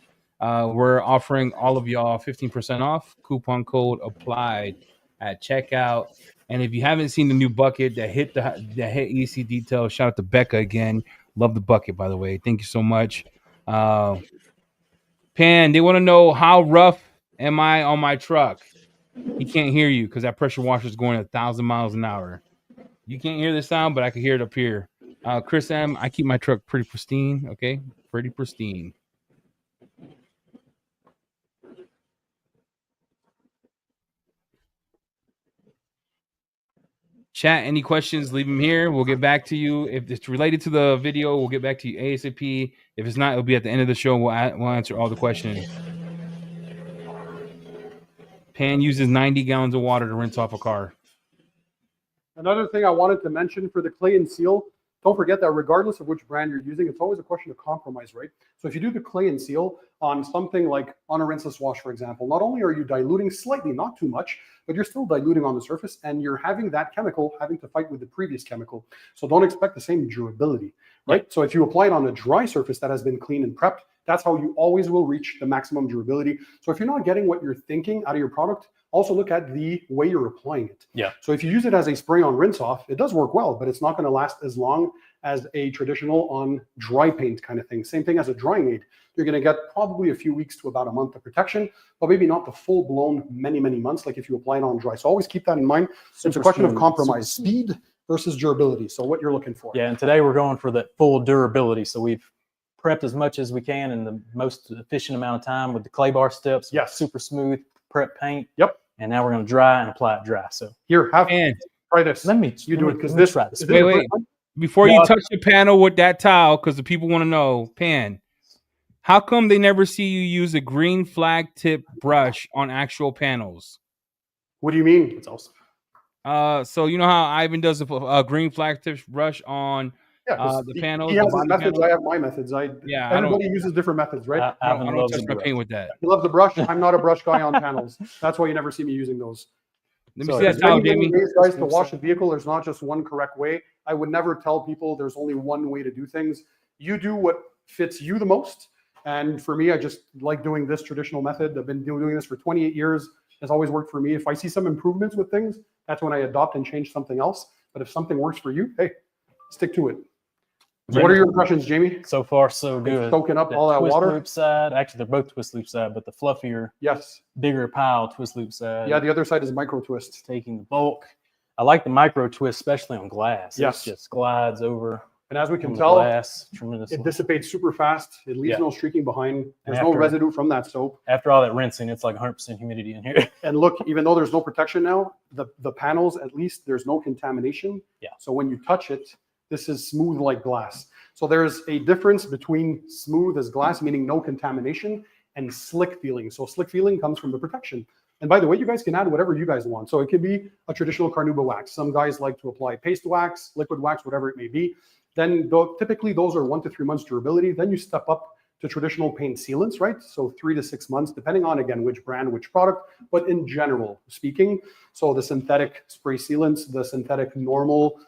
We're offering all of y'all 15% off. Coupon code applied at checkout. And if you haven't seen the new bucket that hit EC Detail, shout out to Becca again. Love the bucket, by the way. Thank you so much. Pan, they want to know, how rough am I on my truck? He can't hear you because that pressure washer is going 1,000 miles an hour. You can't hear the sound, but I can hear it up here. Chris M, I keep my truck pretty pristine. Okay, pretty pristine. Chat, any questions, leave them here. We'll get back to you. If it's related to the video, we'll get back to you ASAP. If it's not, it'll be at the end of the show. We'll answer all the questions. Pan uses 90 gallons of water to rinse off a car. Another thing I wanted to mention for the clay and seal, don't forget that regardless of which brand you're using, it's always a question of compromise, right? So if you do the clay and seal on something like on a rinseless wash, for example, not only are you diluting slightly, not too much, but you're still diluting on the surface and you're having that chemical having to fight with the previous chemical. So don't expect the same durability, right? Yeah. So if you apply it on a dry surface that has been cleaned and prepped, that's how you always will reach the maximum durability. So if you're not getting what you're thinking out of your product, also look at the way you're applying it. Yeah. So if you use it as a spray on rinse off, it does work well, but it's not going to last as long as a traditional on dry paint kind of thing. Same thing as a drying aid. You're going to get probably a few weeks to about a month of protection, but maybe not the full blown many months like if you apply it on dry. So always keep that in mind. It's a question of compromise, speed versus durability. So what you're looking for. Yeah, and today we're going for the full durability. So we've prepped as much as we can in the most efficient amount of time with the clay bar steps. Yes. Super smooth prep paint. Yep. And now we're going to dry and apply it dry. So here, try this. Let me do it because this try this. Wait. Before you touch the panel with that towel, because the people want to know, Pan, how come they never see you use a green flag tip brush on actual panels? What do you mean? It's awesome. So you know how Ivan does a green flag tip brush on the panels? He has his methods. I have my methods. Everybody uses different methods, right? I don't touch my paint with that. He loves the brush. I'm not a brush guy on panels. That's why you never see me using those. Let me see that towel, Jamie. Guys, to wash a vehicle, there's not just one correct way. I would never tell people there's only one way to do things. You do what fits you the most. And for me, I just like doing this traditional method. I've been doing this for 28 years. It's always worked for me. If I see some improvements with things, that's when I adopt and change something else. But if something works for you, hey, stick to it. So what are your impressions, Jamie? So far, so good. Soaking up all that water. Twist loop side. Actually, they're both twist loop side, but the fluffier, bigger pile twist loop side. Yeah, the other side is micro twist. Taking the bulk. I like the micro twist, especially on glass. Yes. It just glides over. And as we can tell, glass tremendously. It dissipates super fast. It leaves no streaking behind. There's no residue from that soap. After all that rinsing, it's like 100% humidity in here. And look, even though there's no protection now, the panels, at least there's no contamination. Yeah. So when you touch it, this is smooth like glass. So there's a difference between smooth as glass, meaning no contamination, and slick feeling. So slick feeling comes from the protection. And by the way, you guys can add whatever you guys want. So it could be a traditional carnauba wax. Some guys like to apply paste wax, liquid wax, whatever it may be. Then typically those are 1 to 3 months durability. Then you step up to traditional paint sealants, right? So 3 to 6 months, depending on, again, which brand, which product, but in general speaking. So the synthetic spray sealants, the synthetic normal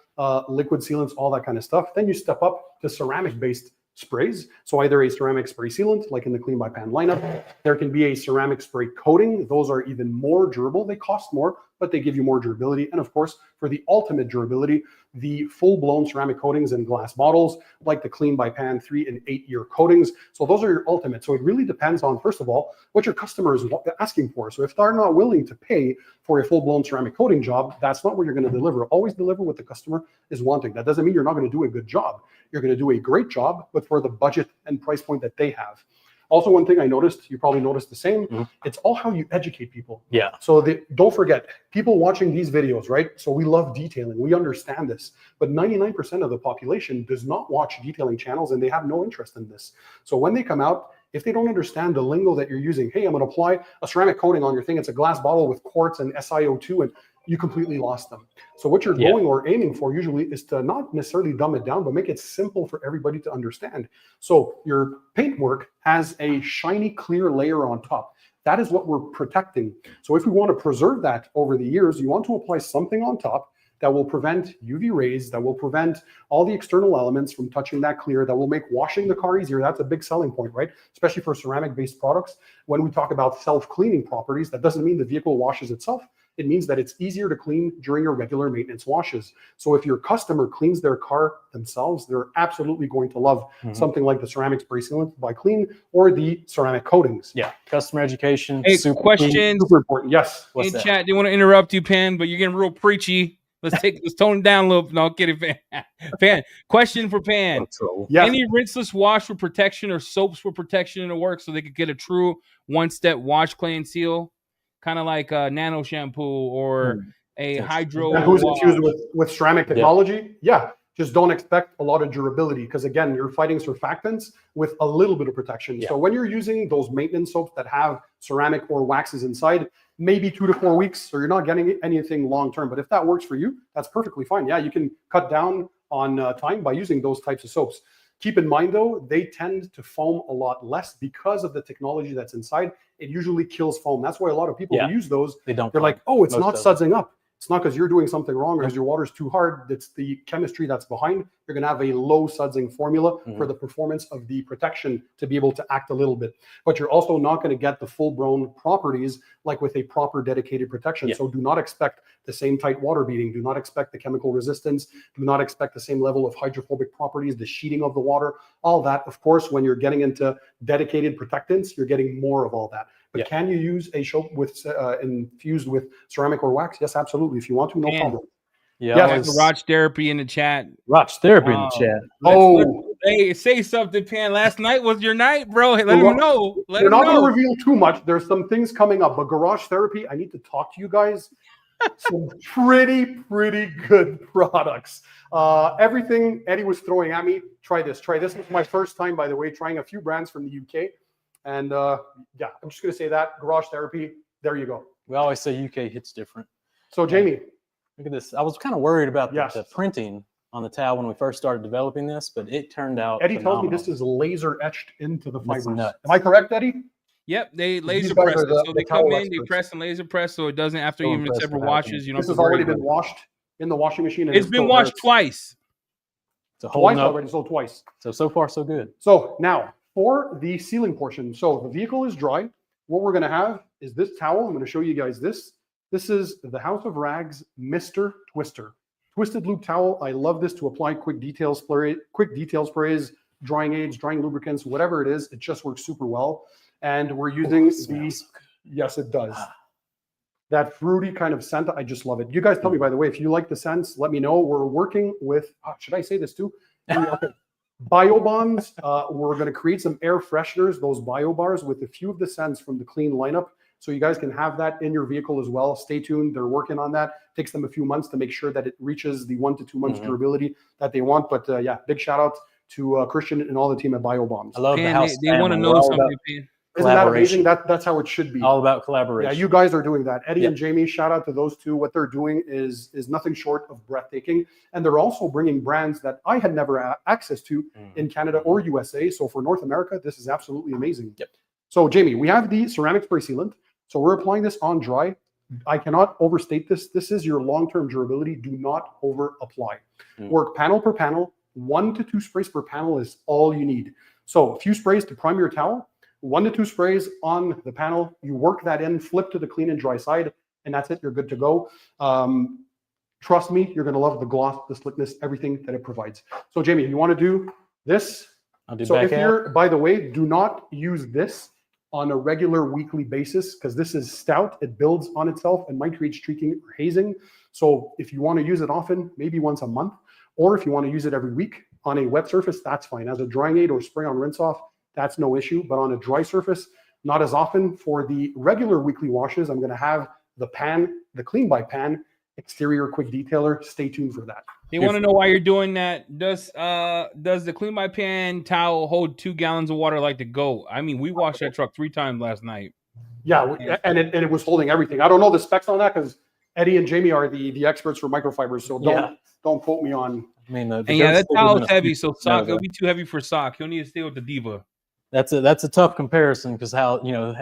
liquid sealants, all that kind of stuff. Then you step up to ceramic-based sprays. So either a ceramic spray sealant, like in the Clean by Pan lineup, there can be a ceramic spray coating. Those are even more durable. They cost more, but they give you more durability. And of course, for the ultimate durability, the full-blown ceramic coatings in glass bottles, like the Clean by Pan 3 and 8 year coatings. So those are your ultimate. So it really depends on, first of all, what your customer is asking for. So if they're not willing to pay for a full-blown ceramic coating job, that's not what you're going to deliver. Always deliver what the customer is wanting. That doesn't mean you're not going to do a good job. You're going to do a great job, but for the budget and price point that they have. Also, one thing I noticed, you probably noticed the same, it's all how you educate people. Yeah. So don't forget, people watching these videos, right? So we love detailing. We understand this. But 99% of the population does not watch detailing channels and they have no interest in this. So when they come out, if they don't understand the lingo that you're using, hey, I'm going to apply a ceramic coating on your thing. It's a glass bottle with quartz and SiO2, and you completely lost them. So what you're going or aiming for usually is to not necessarily dumb it down, but make it simple for everybody to understand. So your paint work has a shiny, clear layer on top. That is what we're protecting. So if we want to preserve that over the years, you want to apply something on top that will prevent UV rays, that will prevent all the external elements from touching that clear, that will make washing the car easier. That's a big selling point, right? Especially for ceramic-based products. When we talk about self-cleaning properties, that doesn't mean the vehicle washes itself. It means that it's easier to clean during your regular maintenance washes. So if your customer cleans their car themselves, they're absolutely going to love something like the ceramic spray sealant by Clean or the ceramic coatings. Yeah, customer education. Hey, super question. Super important. Yes. In chat, they want to interrupt you, Pan, but you're getting real preachy. Let's tone it down a little. No, get it, Pan. Question for Pan. Yes. Any rinseless wash for protection or soaps for protection in the work so they could get a true one-step wash, clay, and seal? Kind of like a nano shampoo or a hydro. Who's infused with ceramic technology? Yeah. Just don't expect a lot of durability because, again, you're fighting surfactants with a little bit of protection. So when you're using those maintenance soaps that have ceramic or waxes inside, maybe 2 to 4 weeks, so you're not getting anything long term. But if that works for you, that's perfectly fine. Yeah, you can cut down on time by using those types of soaps. Keep in mind, though, they tend to foam a lot less because of the technology that's inside. It usually kills foam. That's why a lot of people who use those, they're like, oh, it's not sudsing up. It's not because you're doing something wrong or because your water's too hard. It's the chemistry that's behind. You're going to have a low sudsing formula for the performance of the protection to be able to act a little bit. But you're also not going to get the full-blown properties like with a proper dedicated protection. So do not expect the same tight water beading. Do not expect the chemical resistance. Do not expect the same level of hydrophobic properties, the sheeting of the water. All that, of course, when you're getting into dedicated protectants, you're getting more of all that. But can you use a soap with infused with ceramic or wax? Yes, absolutely. If you want to, no problem. Yeah, Raj Therapy in the chat. Raj Therapy in the chat. Hey, say something, Pan. Last night was your night, bro. Hey, let him know. Let We're him not going to know. reveal too much. There's some things coming up, but Garage Therapy, I need to talk to you guys. Some pretty good products. Everything Eddie was throwing at me, try this. This was my first time, by the way, trying a few brands from the UK. And yeah, I'm just going to say that. Garage Therapy, there you go. We always say UK hits different. So, Jamie. Look at this. I was kind of worried about Yes. the printing on the towel when we first started developing this, but it turned out Eddie phenomenal. tells me this is laser etched into the That's fibers. nuts. Am I correct, Eddie? Yep, they laser guys press are it. the- So the they come towel in, they experts. press and laser press, so it doesn't after So even impressed several with how it washes. You don't This have has to worry already about been it. washed in the washing machine. And It's it been still washed hurts. twice. It's a whole Twice nut. already, so twice. So far, so good. So now for the sealing portion. So the vehicle is dry. What we're going to have is this towel. I'm going to show you guys this. This is the House of Rags Mr. Twister. Twisted loop towel. I love this to apply quick detail sprays, drying aids, drying lubricants, whatever it is. It just works super well. And we're using the, yes, it does. That fruity kind of scent. I just love it. You guys tell me, by the way, if you like the scents, let me know. We're working with, should I say this too? Okay. BioBombs. We're going to create some air fresheners, those bio bars with a few of the scents from the clean lineup. So you guys can have that in your vehicle as well. Stay tuned. They're working on that. Takes them a few months to make sure that it reaches the 1 to 2 months durability that they want. But yeah, big shout out to Christian and all the team at BioBombs. I love the Pan, house. they want to family. know We're all something, about Pan. Isn't that amazing? That's how it should be. All about collaboration. Yeah, you guys are doing that. Eddie Yep. and Jamie, shout out to those two. What they're doing is nothing short of breathtaking. And they're also bringing brands that I had never access to in Canada or USA. So for North America, this is absolutely amazing. Yep. So Jamie, we have the ceramic spray sealant. So we're applying this on dry. I cannot overstate this. This is your long-term durability. Do not over apply. Work panel per panel. 1 to 2 sprays per panel is all you need. So a few sprays to prime your towel. 1 to 2 sprays on the panel. You work that in, flip to the clean and dry side, and that's it. You're good to go. Trust me, you're going to love the gloss, the slickness, everything that it provides. So Jamie, you want to do this? I'll do So back if out. you're, by the way, do not use this on a regular weekly basis because this is stout. It builds on itself and might create streaking or hazing. So if you want to use it often, maybe once a month, or if you want to use it every week on a wet surface, that's fine. As a drying aid or spray on rinse off, that's no issue. But on a dry surface, not as often. For the regular weekly washes, I'm going to have the Clean by Pan exterior quick detailer. Stay tuned for that. They want to know why you're doing that. Does the Clean by Pan towel hold 2 gallons of water like the GOAT? I mean, we washed that truck 3 times last night. Yeah, and it was holding everything. I don't know the specs on that because Eddie and Jamie are the experts for microfibers. So don't quote me on. I mean, And yeah, that towel is heavy, so sock it'll be too heavy for sock. He'll need to stay with the Diva. That's a tough comparison because how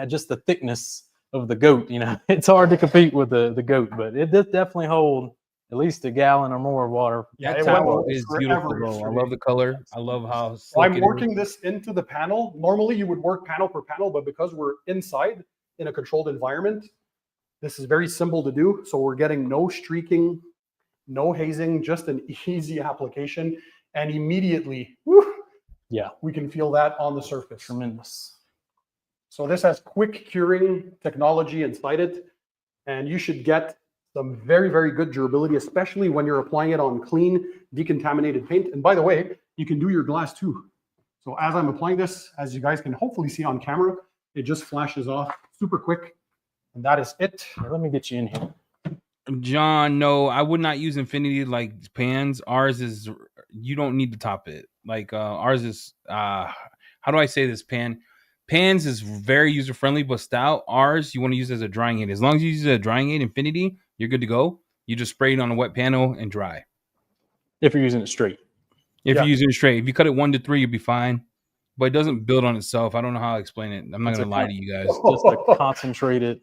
just the thickness of the GOAT. It's hard to compete with the GOAT, but it does definitely hold at least a gallon or more of water. Yeah, that it towel went is forever. beautiful, bro. I love the color. I love how So slick I'm it working is. this into the panel. Normally you would work panel per panel, but because we're inside in a controlled environment, this is very simple to do. So we're getting no streaking, no hazing, just an easy application. And immediately, we can feel that on the surface. Tremendous. So this has quick curing technology inside it. And you should get some very, very good durability, especially when you're applying it on clean, decontaminated paint. And by the way, you can do your glass too. So as I'm applying this, as you guys can hopefully see on camera, it just flashes off super quick. And that is it. Here, let me get you in here. John, no, I would not use Infinity like pans. Ours is, you don't need to top it. Like ours is, how do I say this? Pans is very user friendly, but stout. Ours, you want to use as a drying aid. As long as you use a drying aid, Infinity, you're good to go. You just spray it on a wet panel and dry. If you're using it straight. If you're using it straight, if you cut it 1 to 3, you'll be fine. But it doesn't build on itself. I don't know how to explain it. I'm not going to lie to you guys. Just a concentrated.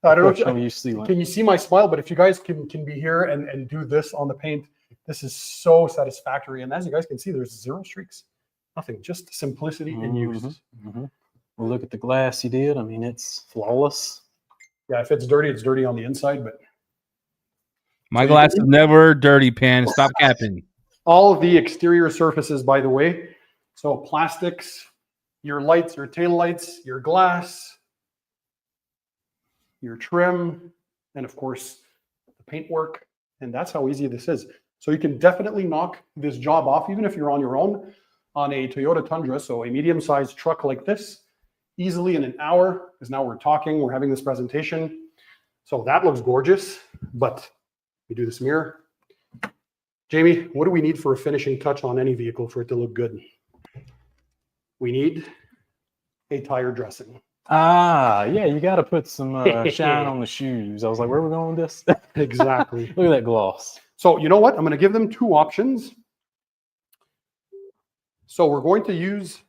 I don't know. Can you see my smile? But if you guys can be here and do this on the paint, this is so satisfactory. And as you guys can see, there's 0 streaks, nothing, just simplicity in use. Well, look at the glass you did. I mean, it's flawless. Yeah, if it's dirty on the inside, but my glass is never dirty, Pan. Stop capping. All of the exterior surfaces, by the way. So plastics, your lights, your tail lights, your glass, your trim, and of course, the paintwork. And that's how easy this is. So you can definitely knock this job off, even if you're on your own. on a Toyota Tundra, so a medium-sized truck like this, easily in an hour, because now we're talking, we're having this presentation. So that looks gorgeous, but we do this mirror. Jamie, what do we need for a finishing touch on any vehicle for it to look good? We need a tire dressing. Ah, yeah, you got to put some shine on the shoes. I was like, where are we going with this? Exactly. Look at that gloss. So you know what? I'm going to give them two options. So we're going to use,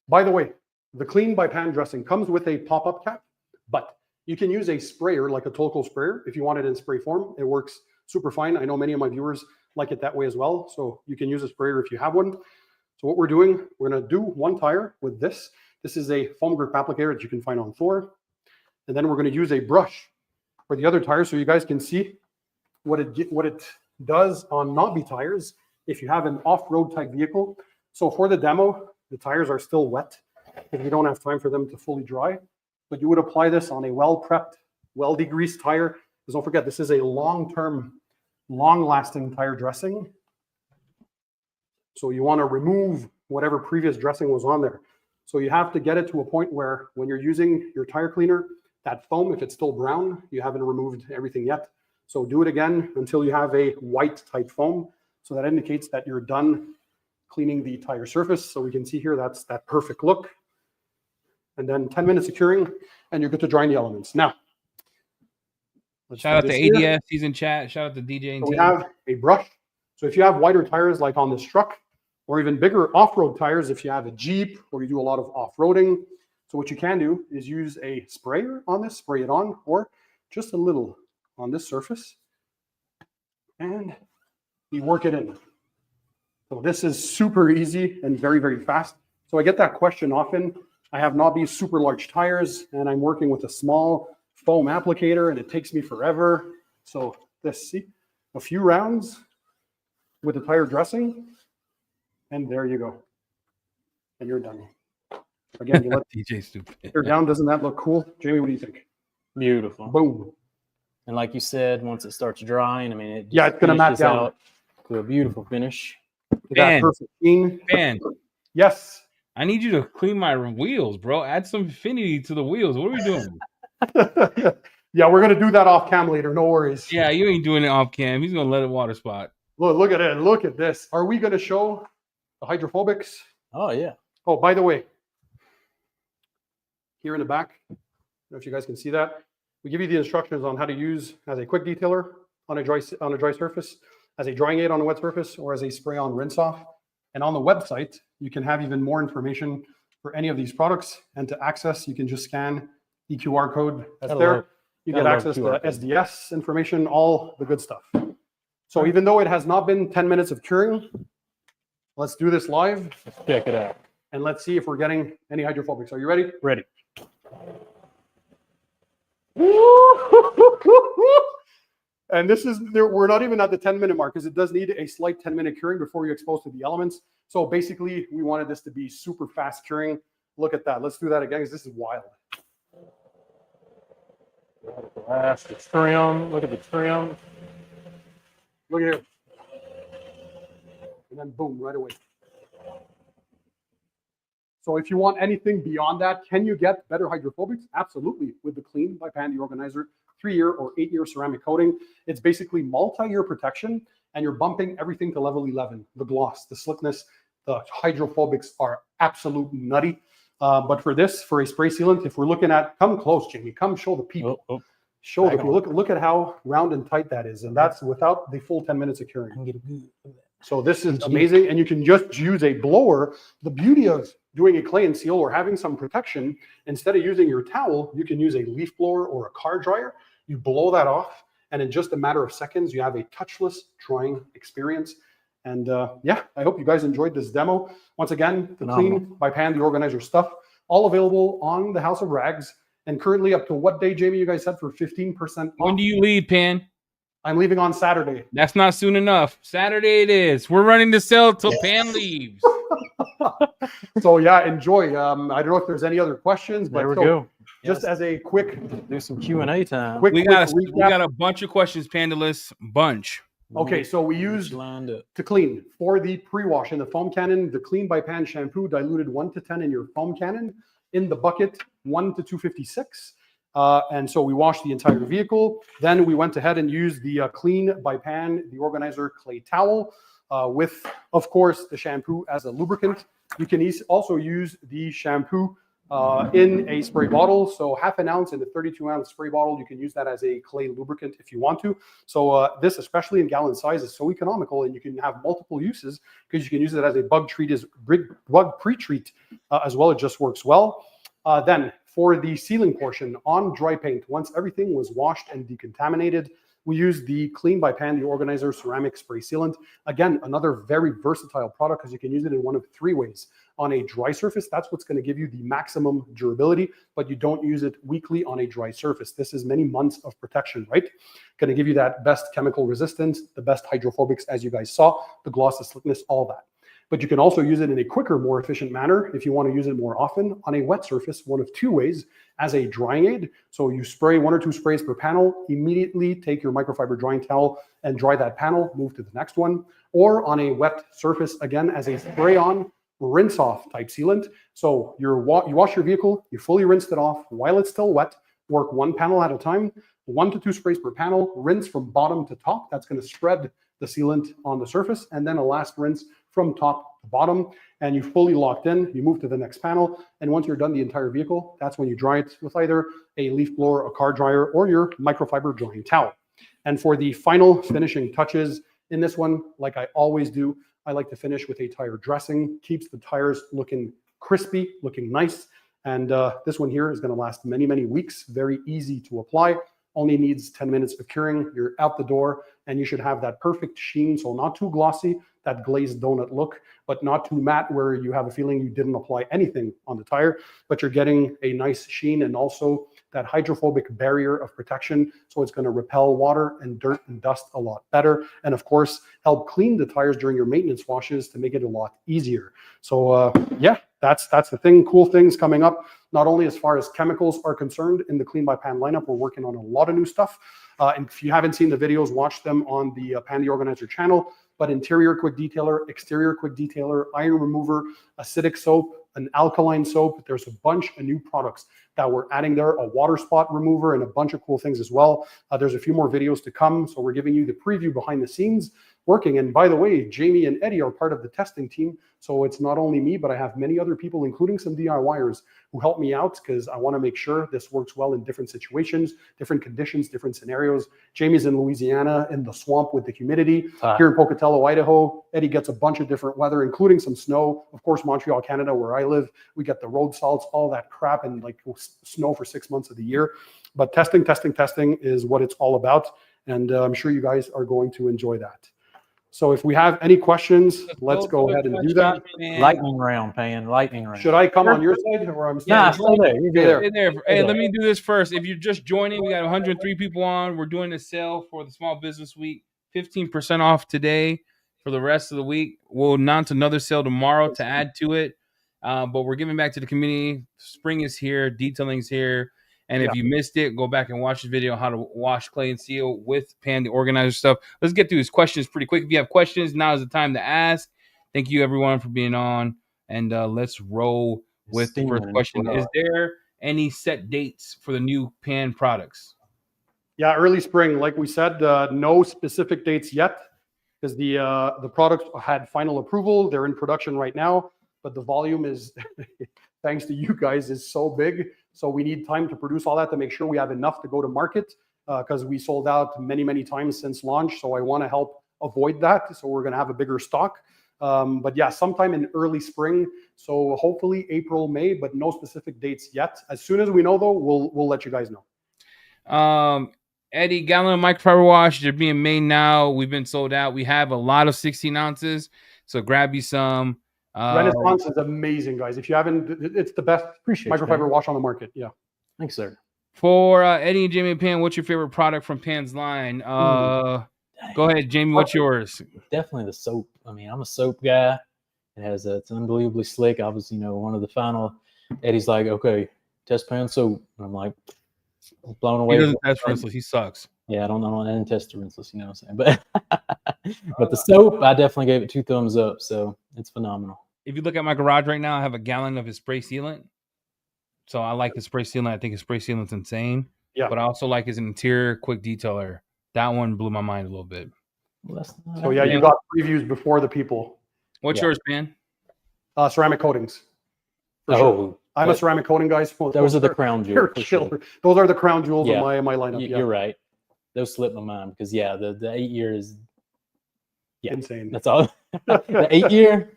by the way, the Clean by Pan dressing comes with a pop-up cap, but you can use a sprayer like a Tolko sprayer if you want it in spray form. It works super fine. I know many of my viewers like it that way as well. So you can use a sprayer if you have one. So what we're doing, we're going to do one tire with this. This is a foam grip applicator that you can find on Thor. And then we're going to use a brush for the other tires so you guys can see what it does on knobby tires if you have an off-road type vehicle. So for the demo, the tires are still wet if you don't have time for them to fully dry. But you would apply this on a well-prepped, well-degreased tire. Because don't forget, this is a long-term, long-lasting tire dressing. So you want to remove whatever previous dressing was on there. So you have to get it to a point where when you're using your tire cleaner, that foam, if it's still brown, you haven't removed everything yet. So do it again until you have a white type foam. So that indicates that you're done cleaning the tire surface. So we can see here, that's that perfect look. And then 10 minutes of curing and you're good to drying the elements. Now, shout out to ADS, he's in chat. Shout out to DJ and so we have a brush. So if you have wider tires like on this truck, or even bigger off-road tires if you have a Jeep or you do a lot of off-roading. So what you can do is use a sprayer on this, spray it on, or just a little on this surface, and you work it in. So this is super easy and very, very fast. So I get that question often. I have knobby super large tires and I'm working with a small foam applicator and it takes me forever. So this, see, a few rounds with the tire dressing, and there you go. And you're done. Again, you let DJ stupid. you're down. Doesn't that look cool? Jamie, what do you think? Beautiful. Boom. And like you said, once it starts drying, I mean, Yeah, it's gonna mat down out to a beautiful finish. That perfect sheen. Ben, Yes. I need you to clean my wheels, bro. Add some infinity to the wheels. What are we doing? Yeah, we're gonna do that off cam later. No worries. Yeah, you ain't doing it off cam. He's gonna let it water spot. Look at it. Look at this. Are we gonna show the hydrophobics? Oh, yeah. Oh, by the way, here in the back, I don't know if you guys can see that. We give you the instructions on how to use as a quick detailer on a dry surface, as a drying aid on a wet surface, or as a spray-on rinse-off. And on the website, you can have even more information for any of these products. And to access, you can just scan the QR code that's there. You get access to SDS information, all the good stuff. So even though it has not been 10 minutes of curing, let's do this live. Let's check it out. And let's see if we're getting any hydrophobics. Are you ready? Ready. And this is, we're not even at the 10-minute mark because it does need a slight 10-minute curing before you're exposed to the elements. So basically, we wanted this to be super fast curing. Look at that. Let's do that again because this is wild. Glass, the trim. Look at the trim. Look at here. And then boom, right away. So if you want anything beyond that, can you get better hydrophobics? Absolutely. With the Clean by Pan, the organizer, 3-year or 8-year ceramic coating. It's basically multi-year protection, and you're bumping everything to level 11. The gloss, the slickness, the hydrophobics are absolute nutty. But for this, for a spray sealant, if we're looking at, come close, Jamie, come show the people. Show the people. Look at how round and tight that is. And that's without the full 10 minutes of curing. So this is amazing. And you can just use a blower. The beauty of doing a clay and seal or having some protection, instead of using your towel, you can use a leaf blower or a car dryer. You blow that off, and in just a matter of seconds, you have a touchless drying experience. And yeah, I hope you guys enjoyed this demo. Once again, the Clean by Pan, the organizer stuff, all available on the House of Rags. And currently up to what day, Jamie, you guys said for 15% off? When do you leave, Pan? I'm leaving on Saturday. That's not soon enough. Saturday it is. We're running the sale till Pan leaves. So yeah, enjoy. I don't know if there's any other questions, but there we go. Just as a quick do some Q&A time. We got a bunch of questions, Pandalists. Bunch. Okay, so we used lined up. to clean for the pre-wash in the foam cannon, the Clean by Pan shampoo diluted 1 to 10 in your foam cannon. In the bucket, 1 to 256. And so we washed the entire vehicle. Then we went ahead and used the Clean by Pan, the organizer clay towel, with, of course, the shampoo as a lubricant. You can also use the shampoo in a spray bottle. So half an ounce in a 32-ounce spray bottle, you can use that as a clay lubricant if you want to. So this, especially in gallon size, is so economical, and you can have multiple uses because you can use it as a bug pre-treat as well. It just works well. Then for the sealing portion on dry paint, once everything was washed and decontaminated, we used the Clean by Pan, the organizer ceramic spray sealant. Again, another very versatile product because you can use it in one of 3 ways. On a dry surface, that's what's going to give you the maximum durability, but you don't use it weekly on a dry surface. This is many months of protection, right? Going to give you that best chemical resistance, the best hydrophobics, as you guys saw, the gloss, the slickness, all that. But you can also use it in a quicker, more efficient manner if you want to use it more often on a wet surface, one of 2 ways, as a drying aid. So you spray 1 or 2 sprays per panel, immediately take your microfiber drying towel and dry that panel, move to the next one. Or on a wet surface, again, as a spray-on, rinse-off type sealant. So you wash your vehicle, you fully rinsed it off while it's still wet, work 1 panel at a time, 1 to 2 sprays per panel, rinse from bottom to top. That's going to spread the sealant on the surface, and then a last rinse from top to bottom, and you fully locked in. You move to the next panel, and once you're done the entire vehicle, that's when you dry it with either a leaf blower, a car dryer, or your microfiber drying towel. And for the final finishing touches in this one, like I always do, I like to finish with a tire dressing. Keeps the tires looking crispy, looking nice. And this one here is going to last many, many weeks. Very easy to apply. Only needs 10 minutes of curing. You're out the door, and you should have that perfect sheen. So not too glossy, that glazed donut look, but not too matte where you have a feeling you didn't apply anything on the tire, but you're getting a nice sheen and also that hydrophobic barrier of protection. So it's going to repel water and dirt and dust a lot better. And of course, help clean the tires during your maintenance washes to make it a lot easier. So yeah, that's the thing. Cool things coming up, not only as far as chemicals are concerned in the Clean by Pan lineup. We're working on a lot of new stuff. And if you haven't seen the videos, watch them on the Pan the Organizer channel. But interior quick detailer, exterior quick detailer, iron remover, acidic soap, an alkaline soap. There's a bunch of new products that we're adding there, a water spot remover, and a bunch of cool things as well. There's a few more videos to come. So we're giving you the preview behind the scenes working. And by the way, Jamie and Eddie are part of the testing team. So it's not only me, but I have many other people, including some DIYers, who help me out because I want to make sure this works well in different situations, different conditions, different scenarios. Jamie's in Louisiana in the swamp with the humidity. Here in Pocatello, Idaho, Eddie gets a bunch of different weather, including some snow. Of course, Montreal, Canada, where I live, we get the road salts, all that crap, and like snow for 6 months of the year. But testing is what it's all about. And I'm sure you guys are going to enjoy that. So if we have any questions, let's go ahead and do that. Lightning round, Pan. Lightning round. Should I come on your side or I'm Nah, stay there. You're good. Stay there. Hey, let me do this first. If you're just joining, we got 103 people on. We're doing a sale for the Small Business Week. 15% off today for the rest of the week. We'll announce another sale tomorrow to add to it. But we're giving back to the community. Spring is here. Detailing is here. And if you missed it, go back and watch the video on how to wash, clay, and seal with Pan, the organizer stuff. Let's get through these questions pretty quick. If you have questions, now is the time to ask. Thank you, everyone, for being on. And let's roll with the first question. Is there any set dates for the new Pan products? Yeah, early spring. Like we said, no specific dates yet because the products had final approval. They're in production right now, but the volume is, thanks to you guys, is so big. So we need time to produce all that to make sure we have enough to go to market because we sold out many, many times since launch. So I want to help avoid that. So we're going to have a bigger stock. But yeah, sometime in early spring. So hopefully April, May, but no specific dates yet. As soon as we know, though, we'll let you guys know. Eddie, gallon of microfiber wash. They're being made now. We've been sold out. We have a lot of 16 ounces. So grab you some. Renaissance is amazing, guys. If you haven't, it's the best microfiber wash on the market. Yeah. Thanks, sir. For Eddie and Jamie and Pan, what's your favorite product from Pan's line? Go ahead, Jamie. What's yours? Definitely the soap. I mean, I'm a soap guy. It's unbelievably slick. I was, one of the final. Eddie's like, okay, test Pan soap. And I'm like, blown away. He doesn't test rinseless. He sucks. Yeah, I didn't test the rinseless, you know what I'm saying? But the soap, I definitely gave it 2 thumbs up. So it's phenomenal. If you look at my garage right now, I have a gallon of his spray sealant. So I like his spray sealant. I think his spray sealant's insane. Yeah. But I also like his interior quick detailer. That one blew my mind a little bit. Well, So yeah, you got previews before the people. What's yours, man? Ceramic coatings. For Oh, sure. I'm a ceramic coating guy. Those are the crown jewels. They're killer. Those are the crown jewels of my lineup. You're right. Those slipped my mind because the 8 year is insane. That's all. The 8 year.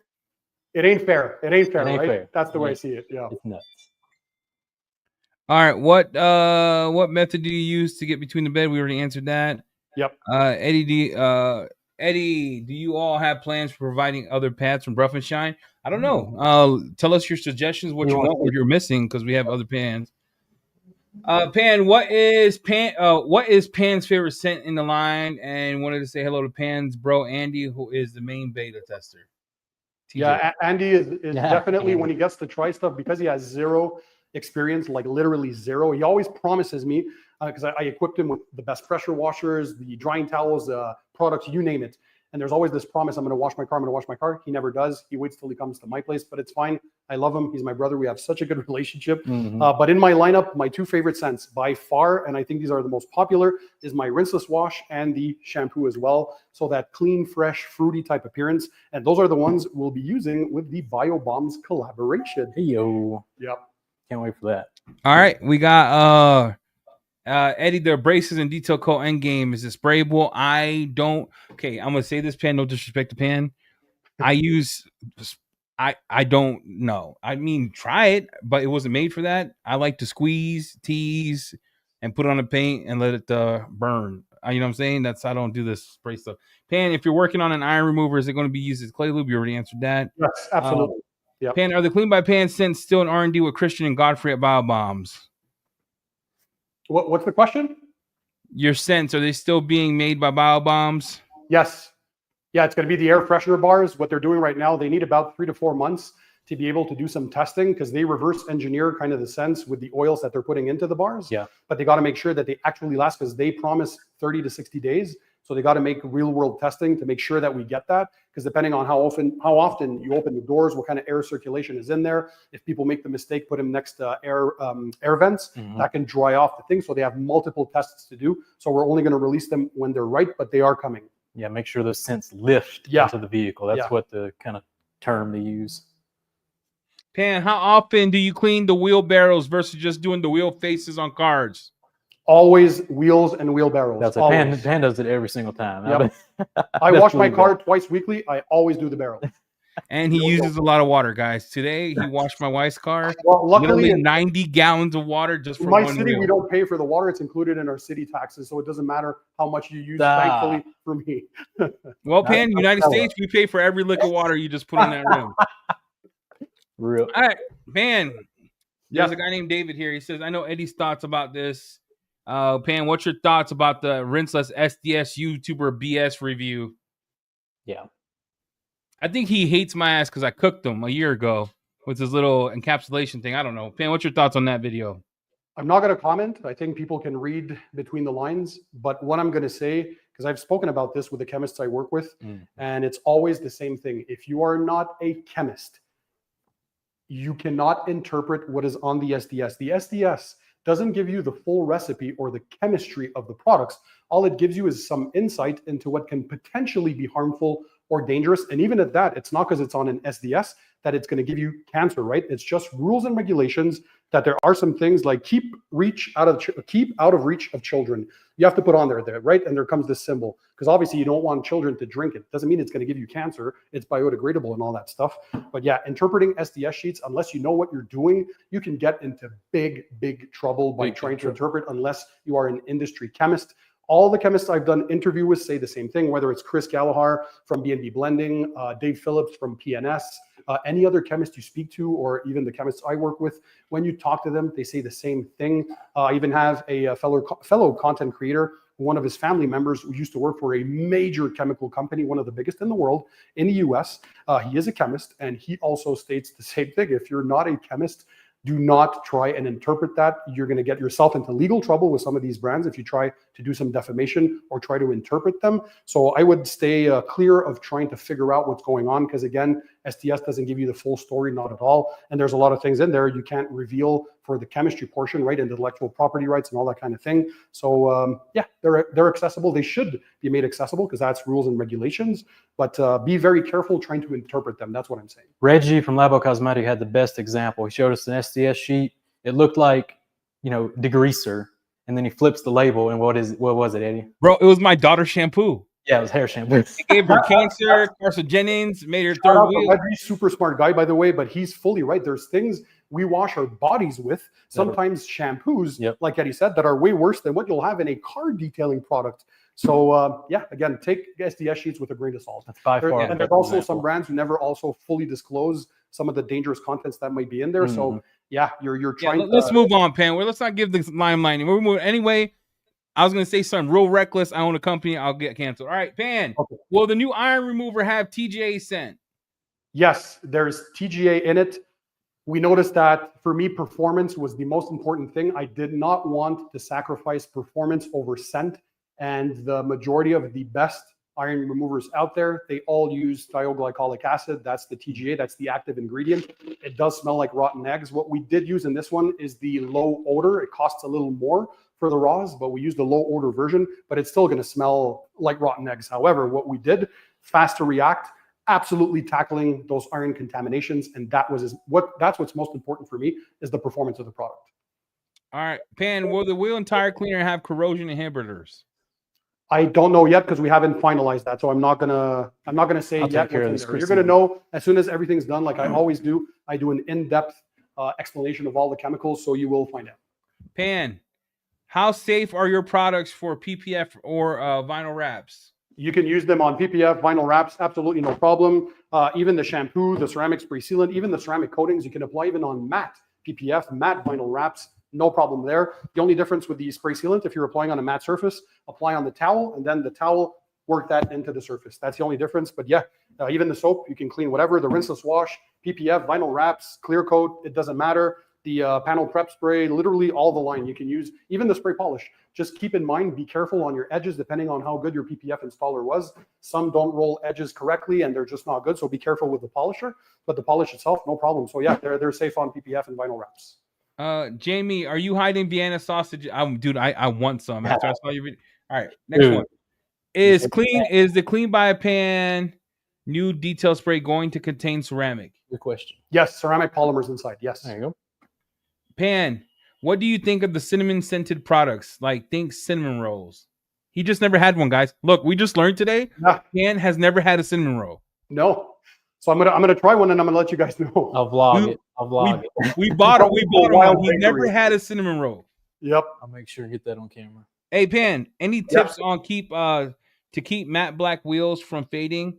It ain't fair. It ain't fair, It ain't right? fair. That's the way I see it. Yeah. It's nuts. All right. What method do you use to get between the bed? We already answered that. Yep. Eddie, do you all have plans for providing other pads from Rough and Shine? I don't know. Tell us your suggestions, what you want, what you're missing, because we have other pans. Pan, what is Pan's favorite scent in the line? And wanted to say hello to Pan's bro Andy, who is the main beta tester. TJ. Yeah, Andy is definitely when he gets to try stuff, because he has zero experience, like literally zero. He always promises me, because I equipped him with the best pressure washers, the drying towels, products, you name it. And there's always this promise, I'm going to wash my car. He never does. He waits till he comes to my place, but it's fine. I love him. He's my brother. We have such a good relationship. But in my lineup, my 2 favorite scents by far, and I think these are the most popular, is my rinseless wash and the shampoo as well. So that clean, fresh, fruity type appearance. And those are the ones we'll be using with the BioBombs collaboration. Hey, yo. Yep. Can't wait for that. All right. We got Eddie, the braces and detail coat endgame. Is it sprayable? I'm gonna say this, Pan, no disrespect to Pan. I don't know. I mean, try it, but it wasn't made for that. I like to squeeze, tease, and put on the paint and let it burn. You know what I'm saying? I don't do this spray stuff. Pan, if you're working on an iron remover, is it going to be used as clay lube? You already answered that. Yes, absolutely. Pan, are the Clean by Pan scents still in R&D with Christian and Godfrey at BioBombs? What's the question? Your scents, are they still being made by BioBombs? Yes. Yeah, it's going to be the air freshener bars. What they're doing right now, they need about 3 to 4 months to be able to do some testing, because they reverse engineer kind of the scents with the oils that they're putting into the bars. Yeah. But they got to make sure that they actually last, because they promise 30 to 60 days. So they got to make real world testing to make sure that we get that, because depending on how often you open the doors, what kind of air circulation is in there. If people make the mistake, put them next to air vents, that can dry off the thing. So they have multiple tests to do. So we're only going to release them when they're right, but they are coming. Yeah, make sure those scents lift into the vehicle. That's what the kind of term they use. Pan, how often do you clean the wheelbarrows versus just doing the wheel faces on cars? Always wheels and wheelbarrows. That's it. Pan does it every single time. Yep. I wash my car twice weekly. I always do the barrel. And he uses a lot of water, guys. Today he washed my wife's car. Well, luckily, 90 gallons of water just for my one city. wheel. We don't pay for the water; it's included in our city taxes, so it doesn't matter how much you use. Thankfully, for me. Well, Pan, United States, we pay for every lick of water you just put in that room. Real. All right, Pan. There's a guy named David here. He says, "I know Eddie's thoughts about this." Pan, what's your thoughts about the rinseless SDS YouTuber BS review? Yeah. I think he hates my ass because I cooked him a year ago with his little encapsulation thing. I don't know. Pan, what's your thoughts on that video? I'm not going to comment. I think people can read between the lines. But what I'm going to say, because I've spoken about this with the chemists I work with, and it's always the same thing. If you are not a chemist, you cannot interpret what is on the SDS. The SDS doesn't give you the full recipe or the chemistry of the products. All it gives you is some insight into what can potentially be harmful or dangerous. And even at that, it's not because it's on an SDS that it's going to give you cancer, right? It's just rules and regulations that there are some things like keep out of reach of children. You have to put on there, right? And there comes this symbol, because obviously you don't want children to drink it. Doesn't mean it's going to give you cancer. It's biodegradable and all that stuff. But yeah, interpreting SDS sheets, unless you know what you're doing, you can get into big trouble by trying to interpret, unless you are an industry chemist. All the chemists I've done interview with say the same thing, whether it's Chris Gallagher from B&B Blending, Dave Phillips from PNS, any other chemist you speak to, or even the chemists I work with, when you talk to them, they say the same thing. I even have a fellow content creator, one of his family members who used to work for a major chemical company, one of the biggest in the world, in the US. He is a chemist, and he also states the same thing. If you're not a chemist, Do not try and interpret that. You're going to get yourself into legal trouble with some of these brands if you try to do some defamation or try to interpret them. So I would stay clear of trying to figure out what's going on, because again, STS doesn't give you the full story, not at all. And there's a lot of things in there you can't reveal for the chemistry portion, right? And intellectual property rights and all that kind of thing. So yeah, they're accessible. They should be made accessible because that's rules and regulations, but be very careful trying to interpret them. That's what I'm saying. Reggie from Labo Cosmetic had the best example. He showed us an STS sheet. It looked like, you know, degreaser. And then he flips the label, and what was it, Eddie? Bro, it was my daughter's shampoo. Yeah, it was hair shampoo. It gave her cancer, carcinogens, made her Shout third out to wheel. Reggie, super smart guy, by the way, but he's fully right. There's things we wash our bodies with, sometimes shampoos, like Eddie said, that are way worse than what you'll have in a car detailing product. So yeah, again, take SDS sheets with a grain of salt. That's by far. And there's also some brands who never also fully disclose some of the dangerous contents that might be in there. So yeah, you're trying. Let's move on, Pan. Let's not give this limelight. We're moving anyway. I was going to say something real reckless. I own a company. I'll get canceled. All right, Pan. Okay. Will the new iron remover have TGA scent? Yes, there's TGA in it. We noticed that for me, performance was the most important thing. I did not want to sacrifice performance over scent. And the majority of the best iron removers out there, they all use thioglycolic acid. That's the TGA. That's the active ingredient. It does smell like rotten eggs. What we did use in this one is the low odor. It costs a little more for the raws, but we used the low odor version, but it's still going to smell like rotten eggs. However, what we did, fast to react, absolutely tackling those iron contaminations. And that's what's most important for me, is the performance of the product. All right, Pan, will the wheel and tire cleaner have corrosion inhibitors? I don't know yet because we haven't finalized that. So I'm not gonna say yet. You're gonna know as soon as everything's done, like I always do. I do an in-depth explanation of all the chemicals, so you will find out. Pan, how safe are your products for PPF or vinyl wraps? You can use them on PPF, vinyl wraps, absolutely no problem. Even the shampoo, the ceramic spray sealant, even the ceramic coatings, you can apply even on matte PPF, matte vinyl wraps, no problem there. The only difference with the spray sealant, if you're applying on a matte surface, apply on the towel, and then the towel, work that into the surface. That's the only difference. But yeah, even the soap, you can clean whatever, the rinseless wash, PPF, vinyl wraps, clear coat, it doesn't matter. The panel prep spray, literally all the line you can use, even the spray polish. Just keep in mind, be careful on your edges, depending on how good your PPF installer was. Some don't roll edges correctly and they're just not good. So be careful with the polisher, but the polish itself, no problem. So yeah, they're safe on PPF and vinyl wraps. Jamie, are you hiding Vienna sausage? Dude, I want some. After I saw your video. All right, next one. Is the Clean by a Pan new detail spray going to contain ceramic? Good question. Yes, ceramic polymers inside. Yes. There you go. Pan, what do you think of the cinnamon scented products? Like, think cinnamon rolls. He just never had one, guys. Look, we just learned today. Pan has never had a cinnamon roll. No. So I'm gonna try one and I'm gonna let you guys know. I'll vlog it. We bought it. We bought one. He never had a cinnamon roll. Yep. I'll make sure to get that on camera. Hey Pan, any tips on to keep matte black wheels from fading?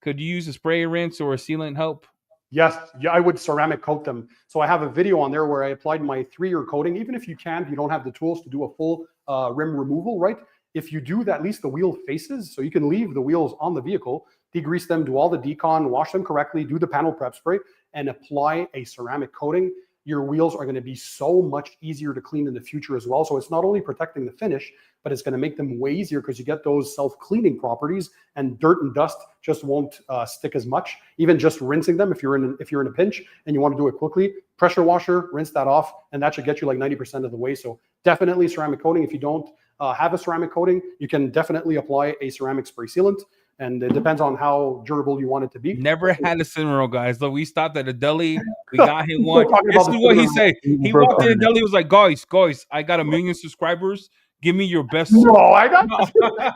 Could you use a spray rinse or a sealant help? Yes, yeah, I would ceramic coat them. So I have a video on there where I applied my 3-year coating. Even if you don't have the tools to do a full rim removal, right? If you do that, at least the wheel faces, so you can leave the wheels on the vehicle, degrease them, do all the decon, wash them correctly, do the panel prep spray, and apply a ceramic coating. Your wheels are going to be so much easier to clean in the future as well. So it's not only protecting the finish, but it's going to make them way easier because you get those self-cleaning properties, and dirt and dust just won't stick as much. Even just rinsing them, if you're in a pinch and you want to do it quickly, pressure washer, rinse that off, and that should get you like 90% of the way. So definitely ceramic coating. If you don't have a ceramic coating, you can definitely apply a ceramic spray sealant. And it depends on how durable you want it to be. Never had a cinnamon roll, guys. Look, we stopped at a deli. We got him one. This is what he said. He walked in the deli. He was like, guys, I got 1 million subscribers. Give me your best. No, I got All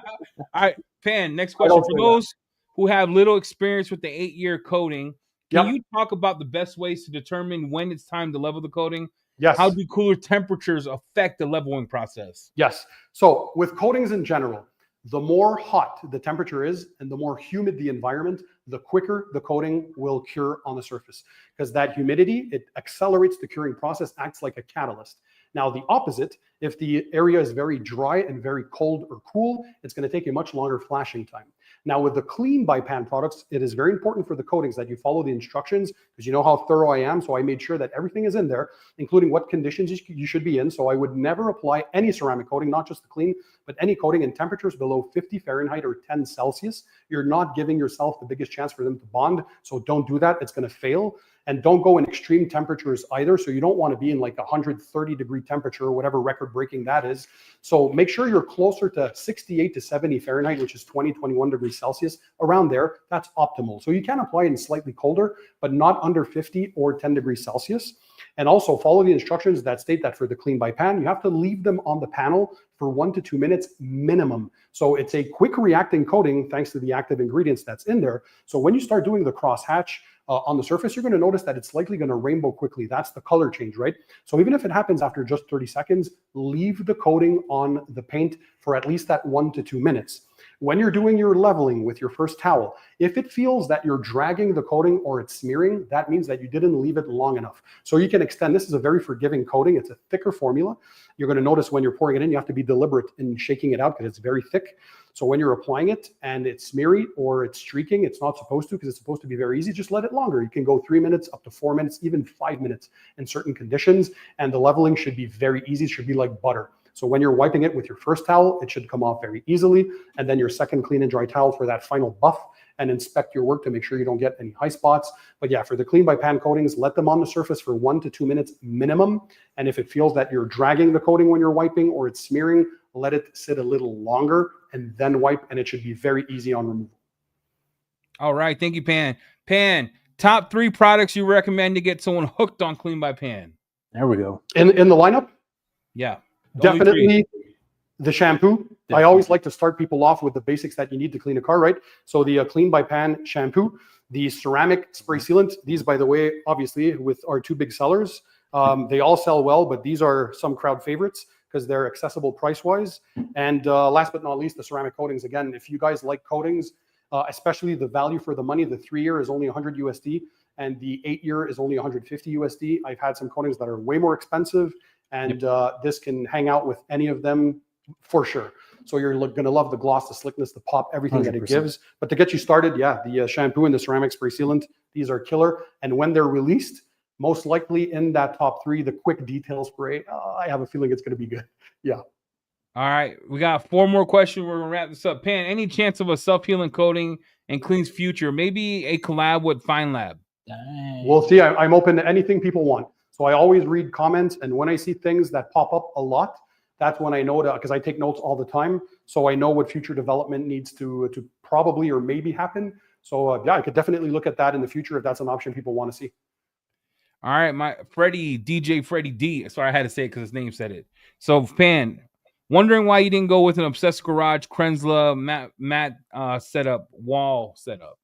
right, Pan, next question. For those who have little experience with the 8-year coating, can you talk about the best ways to determine when it's time to level the coating? Yes. How do cooler temperatures affect the leveling process? Yes. So with coatings in general, the more hot the temperature is and the more humid the environment, the quicker the coating will cure on the surface. Because that humidity, it accelerates the curing process, acts like a catalyst. Now, the opposite, if the area is very dry and very cold or cool, it's going to take a much longer flashing time. Now with the clean by Pann products, it is very important for the coatings that you follow the instructions, because you know how thorough I am. So I made sure that everything is in there, including what conditions you should be in. So I would never apply any ceramic coating, not just the clean, but any coating in temperatures below 50 Fahrenheit or 10 Celsius. You're not giving yourself the biggest chance for them to bond. So don't do that. It's going to fail. And don't go in extreme temperatures either. So you don't want to be in like 130-degree temperature or whatever record breaking that is. So make sure you're closer to 68 to 70 Fahrenheit, which is 20, 21 degrees Celsius, around there. That's optimal. So you can apply it in slightly colder, but not under 50 or 10 degrees Celsius. And also follow the instructions that state that for the clean by Pann, you have to leave them on the panel for 1 to 2 minutes minimum. So it's a quick reacting coating thanks to the active ingredients that's in there. So when you start doing the crosshatch on the surface, you're going to notice that it's likely going to rainbow quickly. That's the color change, right? So even if it happens after just 30 seconds, leave the coating on the paint for at least that 1 to 2 minutes. When you're doing your leveling with your first towel, if it feels that you're dragging the coating or it's smearing, that means that you didn't leave it long enough. So you can extend. This is a very forgiving coating. It's a thicker formula. You're going to notice when you're pouring it in, you have to be deliberate in shaking it out because it's very thick. So when you're applying it and it's smeary or it's streaking, it's not supposed to, because it's supposed to be very easy. Just let it longer. You can go 3 minutes, up to 4 minutes, even 5 minutes in certain conditions. And the leveling should be very easy. It should be like butter. So when you're wiping it with your first towel, it should come off very easily. And then your second clean and dry towel for that final buff, and inspect your work to make sure you don't get any high spots. But yeah, for the clean by Pann coatings, let them on the surface for 1 to 2 minutes minimum. And if it feels that you're dragging the coating when you're wiping or it's smearing, let it sit a little longer and then wipe, and it should be very easy on removal. All right. Thank you, Pann. Pann, top 3 products you recommend to get someone hooked on clean by Pann. There we go. In the lineup? Yeah. Definitely the shampoo. Definitely. I always like to start people off with the basics that you need to clean a car, right? So the clean by Pann shampoo, the ceramic spray sealant. These, by the way, obviously with our 2 big sellers, they all sell well, but these are some crowd favorites because they're accessible price-wise. And last but not least, the ceramic coatings. Again, if you guys like coatings, especially the value for the money, the 3-year is only 100 USD and the 8-year is only 150 USD. I've had some coatings that are way more expensive, and this can hang out with any of them for sure. So you're going to love the gloss, the slickness, the pop, everything 100%. That it gives. But to get you started, yeah, the shampoo and the ceramic spray sealant, these are killer. And when they're released, most likely in that top 3, the quick detail spray, I have a feeling it's going to be good. Yeah. All right. We got 4 more questions. We're going to wrap this up. Pann, any chance of a self-healing coating in Clean's future? Maybe a collab with Fine Lab? Dang. We'll see. I'm open to anything people want. So I always read comments, and when I see things that pop up a lot, that's when I know that, because I take notes all the time. So I know what future development needs to probably or maybe happen. So yeah, I could definitely look at that in the future if that's an option people want to see. All right, my DJ Freddie D. Sorry, I had to say it because his name said it. So Pann, wondering why you didn't go with an Obsessed Garage Krenzla matte setup, wall setup.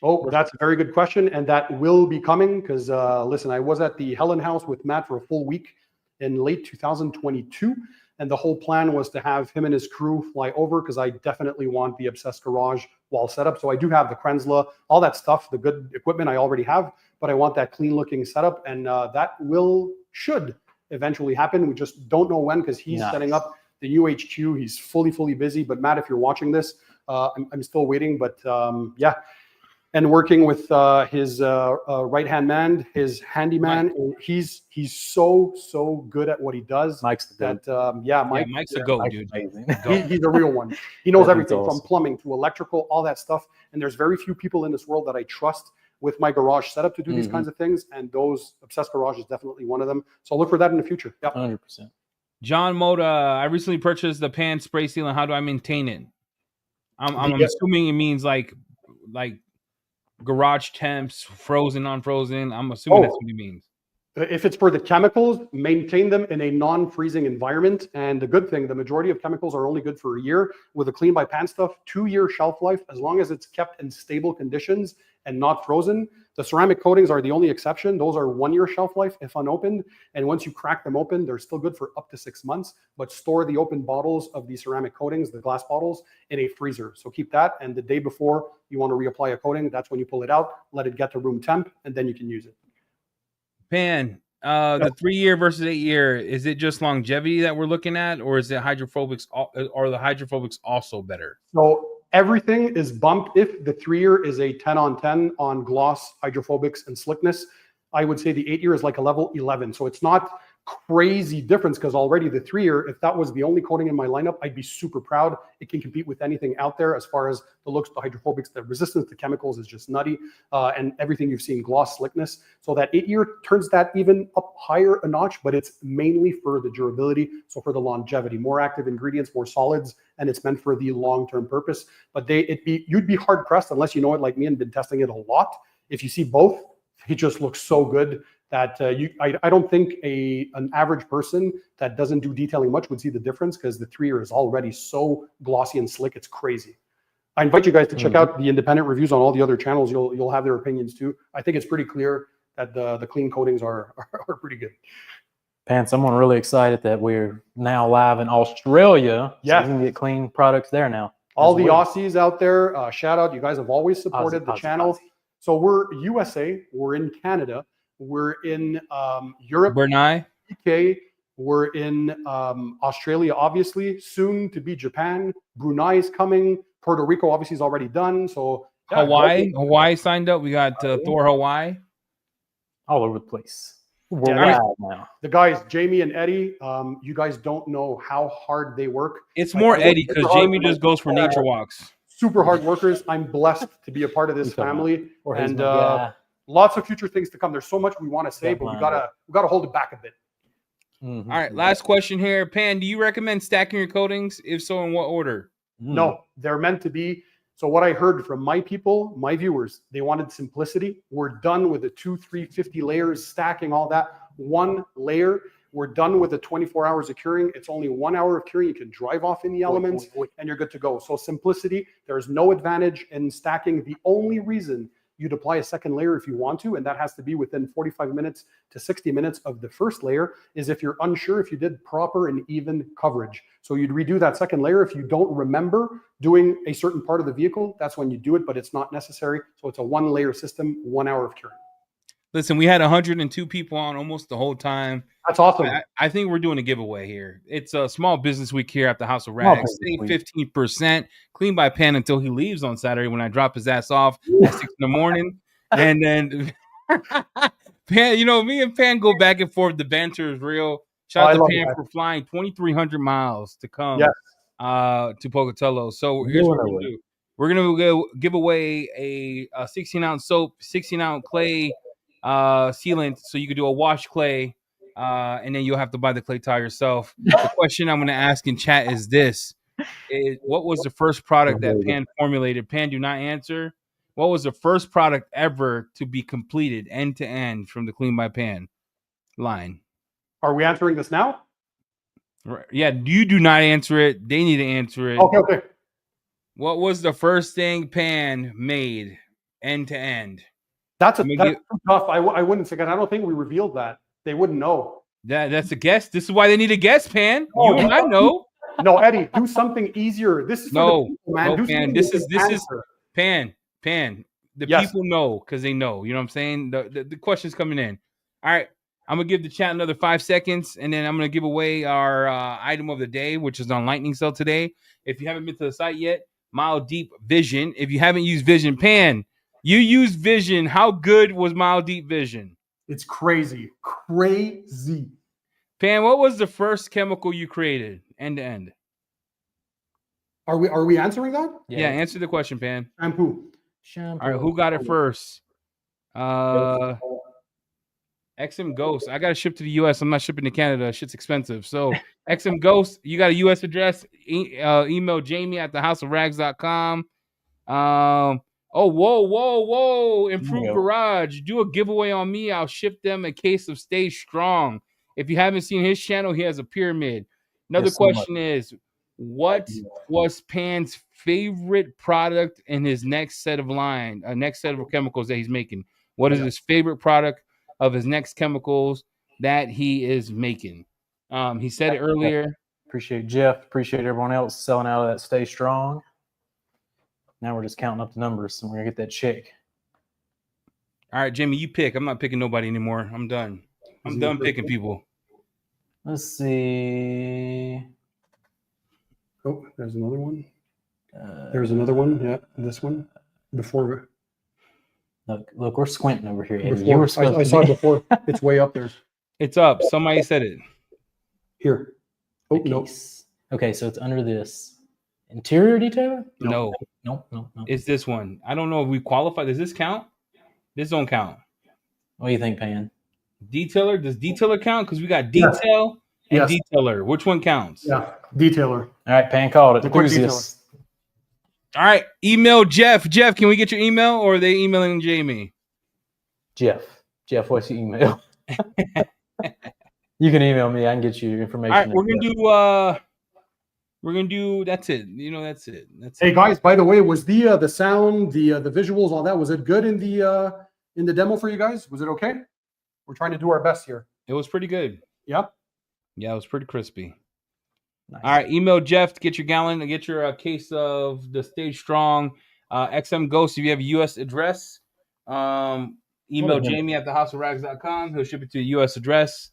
Oh, that's a very good question, and that will be coming because listen, I was at the Helen House with Matt for a full week in late 2022, and the whole plan was to have him and his crew fly over because I definitely want the Obsessed Garage wall setup. So I do have the Krenzla, all that stuff, the good equipment I already have, but I want that clean looking setup, and that should eventually happen. We just don't know when because he's setting up the new HQ. He's fully busy. But Matt, if you're watching this, I'm still waiting. But yeah, and working with his right-hand man, his handyman. He's so good at what he does. Mike's the goat. Mike's a goat, dude. He's a real one. He knows everything from plumbing to electrical, all that stuff. And there's very few people in this world that I trust with my garage setup to do these kinds of things. And those Obsessed Garage is definitely one of them. So look for that in the future. Yep. 100%. John Moda, I recently purchased the Pann spray sealant. How do I maintain it? I'm assuming it means like garage temps, frozen, non-frozen. I'm assuming that's what it means. If it's for the chemicals, maintain them in a non-freezing environment. And the good thing, the majority of chemicals are only good for a year. With the clean by Pann stuff, 2-year shelf life, as long as it's kept in stable conditions and not frozen. The ceramic coatings are the only exception. Those are 1-year shelf life if unopened. And once you crack them open, they're still good for up to 6 months. But store the open bottles of the ceramic coatings, the glass bottles, in a freezer. So keep that. And the day before you want to reapply a coating, that's when you pull it out, let it get to room temp, and then you can use it. Pann, the 3-year versus 8-year, is it just longevity that we're looking at, or is it hydrophobics? Or the hydrophobics also better? So Everything is bumped. If the 3-year is a 10 on 10 on gloss, hydrophobics, and slickness, I would say the 8-year is like a level 11. So it's not crazy difference, because already the 3-year, if that was the only coating in my lineup, I'd be super proud. It can compete with anything out there as far as the looks, the hydrophobics, the resistance to chemicals is just nutty, and everything you've seen, gloss, slickness. So that 8-year turns that even up higher a notch, but it's mainly for the durability, so for the longevity, more active ingredients, more solids, and it's meant for the long-term purpose. But you'd be hard pressed unless you know it like me and been testing it a lot. If you see both, it just looks so good that I don't think an average person that doesn't do detailing much would see the difference, because the 3-year is already so glossy and slick. It's crazy. I invite you guys to check out the independent reviews on all the other channels. You'll have their opinions too. I think it's pretty clear that the clean coatings are pretty good. Pan, someone really excited that we're now live in Australia. Yeah. So we can get clean products there now. All the Aussies out there, shout out. You guys have always supported the channel. So we're USA, we're in Canada, we're in Europe, Brunei, UK, we're in Australia, obviously, soon to be Japan. Brunei is coming. Puerto Rico obviously is already done. So yeah, Hawaii signed up. We got Thor Hawaii. All over the place. We're Yeah, live now. the guys, Jamie and Eddie, you guys don't know how hard they work. It's more Eddie, because Jamie just goes for nature walks. Super hard workers. I'm blessed to be a part of this family, and lots of future things to come. There's so much we want to say, but we gotta hold it back a bit. All right, last question here. Pan, do you recommend stacking your coatings? If so, in what order? No, they're meant to be. So what I heard from my people, my viewers, they wanted simplicity. We're done with the 2, 3, 50 layers, stacking all that. One layer. We're done with the 24 hours of curing. It's only 1 hour of curing. You can drive off in the elements and you're good to go. So simplicity, there's no advantage in stacking. The only reason you'd apply a second layer if you want to, and that has to be within 45 minutes to 60 minutes of the first layer, is if you're unsure if you did proper and even coverage. So you'd redo that second layer. If you don't remember doing a certain part of the vehicle, that's when you do it, but it's not necessary. So it's a 1-layer system, 1 hour of curing. Listen, we had 102 people on almost the whole time. That's awesome. I think we're doing a giveaway here. It's a small business week here at the House of Rags. Save 15%. Clean by Pan until he leaves on Saturday when I drop his ass off at 6 in the morning. And then Pan, me and Pan go back and forth. The banter is real. Shout out to Pan for flying 2,300 miles to come to Pocatello. So here's what we're going to do. We're going to give away a 16-ounce soap, 16-ounce clay sealant, so you could do a wash clay, and then you'll have to buy the clay tile yourself. The question I'm going to ask in chat is this: what was the first product that Pan formulated? Pan, do not answer. What was the first product ever to be completed end to end from the Clean by Pan line? Are we answering this now? Yeah, you do not answer it. They need to answer it. Okay. What was the first thing Pan made end to end? That's tough. I wouldn't say that. I don't think we revealed that. They wouldn't know. That's a guess. This is why they need a guest, Pan. You and I know. No, Eddie, do something easier. This is for the people, man. No, Pan. This is Pan. The people know because they know. You know what I'm saying? The question's coming in. All right. I'm gonna give the chat another 5 seconds, and then I'm gonna give away our item of the day, which is on Lightning Cell today. If you haven't been to the site yet, Mile Deep Vision. If you haven't used Vision, Pan, you used Vision. How good was Mile Deep Vision? It's crazy. Pan, what was the first chemical you created end to end? Are we answering that? Yeah, answer the question, Pan. Shampoo. All right, who got it first? XM Ghost. I got to ship to the US. I'm not shipping to Canada. Shit's expensive. So XM Ghost, you got a US address? Email Jamie at thehouseofrags.com. Whoa. Improved Garage. Do a giveaway on me. I'll ship them a case of Stay Strong. If you haven't seen his channel, he has a pyramid. Another question is, what was Pan's favorite product in his next set of chemicals that he's making? What is his favorite product of his next chemicals that he is making? He said it earlier. Appreciate Jeff. Appreciate everyone else selling out of that Stay Strong. Now we're just counting up the numbers, and we're gonna get that check. All right, Jamie, you pick. I'm not picking nobody anymore. I'm done. I'm done picking people. Let's see. Oh, there's another one. There's another one. Yeah, this one. Before. Look, we're squinting over here, Eddie. Before. You were supposed I to saw be- it before. It's way up there. It's up. Somebody said it. Here. Oh, the no. case. Okay, so it's under this interior detailer. No. Nope. It's this one. I don't know if we qualify. Does this count? This don't count. What do you think, Pan? Detailer? Does detailer count? Because we got detail and Yes. detailer. Which one counts? Yeah, detailer. All right, Pan called it. The quick Enthusiast. All right. Email Jeff. Jeff, can we get your email, or are they emailing Jamie? Jeff, what's your email? You can email me. I can get you information. All right, we're gonna do. That's it. You know, that's it. Hey guys, by the way, was the sound, the visuals, all that, was it good in the demo for you guys? Was it okay? We're trying to do our best here. It was pretty good. Yeah. Yeah, it was pretty crispy. Nice. All right, email Jeff to get your gallon, to get your case of the Stage Strong XM Ghost. If you have a U.S. address, email Jamie at thehouseofrags.com. He'll ship it to a U.S. address.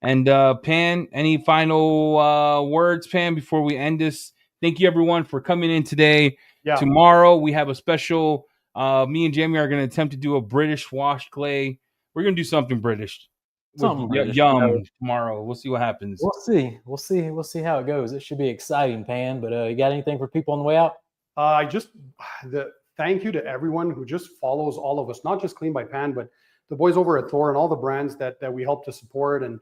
And Pan, any final words, Pan, before we end this? Thank you, everyone, for coming in today. Yeah. Tomorrow, we have a special. Me and Jamie are going to attempt to do a British washed clay. We're going to do something British. British, Yum tomorrow. We'll see what happens. We'll see how it goes. It should be exciting, Pan. But you got anything for people on the way out? Thank you to everyone who just follows all of us, not just Clean by Pan, but the boys over at Thor and all the brands that we help to support. And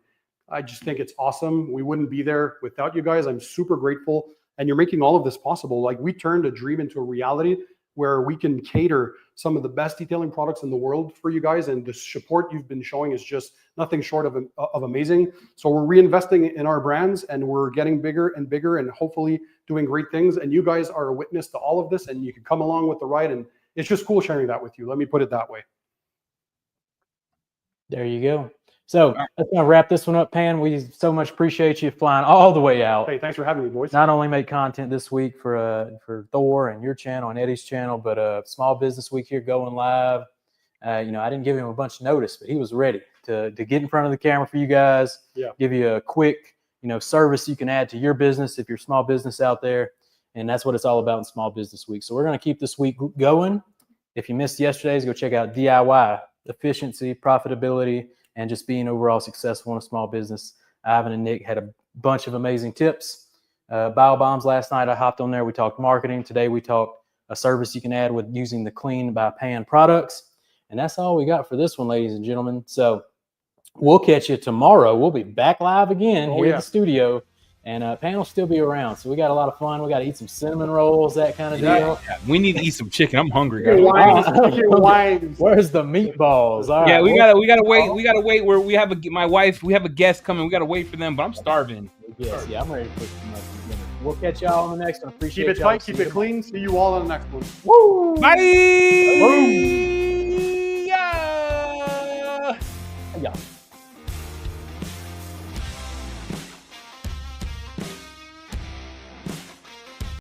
I just think it's awesome. We wouldn't be there without you guys. I'm super grateful. And you're making all of this possible. Like, we turned a dream into a reality where we can cater some of the best detailing products in the world for you guys. And the support you've been showing is just nothing short of amazing. So we're reinvesting in our brands, and we're getting bigger and bigger, and hopefully doing great things. And you guys are a witness to all of this, and you can come along with the ride. And it's just cool sharing that with you. Let me put it that way. There you go. So that's going to wrap this one up, Pan. We so much appreciate you flying all the way out. Hey, thanks for having me, boys. Not only make content this week for Thor and your channel and Eddie's channel, but Small Business Week here going live. I didn't give him a bunch of notice, but he was ready to get in front of the camera for you guys. Yeah. Give you a quick, service you can add to your business if you're a small business out there. And that's what it's all about in Small Business Week. So we're going to keep this week going. If you missed yesterday's, go check out DIY, efficiency, profitability, and just being overall successful in a small business. Ivan and Nick had a bunch of amazing tips. Bio Bombs last night, I hopped on there. We talked marketing. Today we talked a service you can add with using the Clean by Pan products. And that's all we got for this one, ladies and gentlemen. So we'll catch you tomorrow. We'll be back live again here at the studio. And Pan will still be around. So we got a lot of fun. We got to eat some cinnamon rolls, that kind of deal. Yeah. We need to eat some chicken. I'm hungry, guys. Where's the meatballs? All yeah, right, we gotta wait. We gotta wait. Where we have we have a guest coming. We gotta wait for them, but I'm starving. Yes, yeah, I'm ready to put some dinner. We'll catch y'all on the next one. Appreciate Keep it tight, keep it clean. See you all on the next one. Woo! Bye. Boom.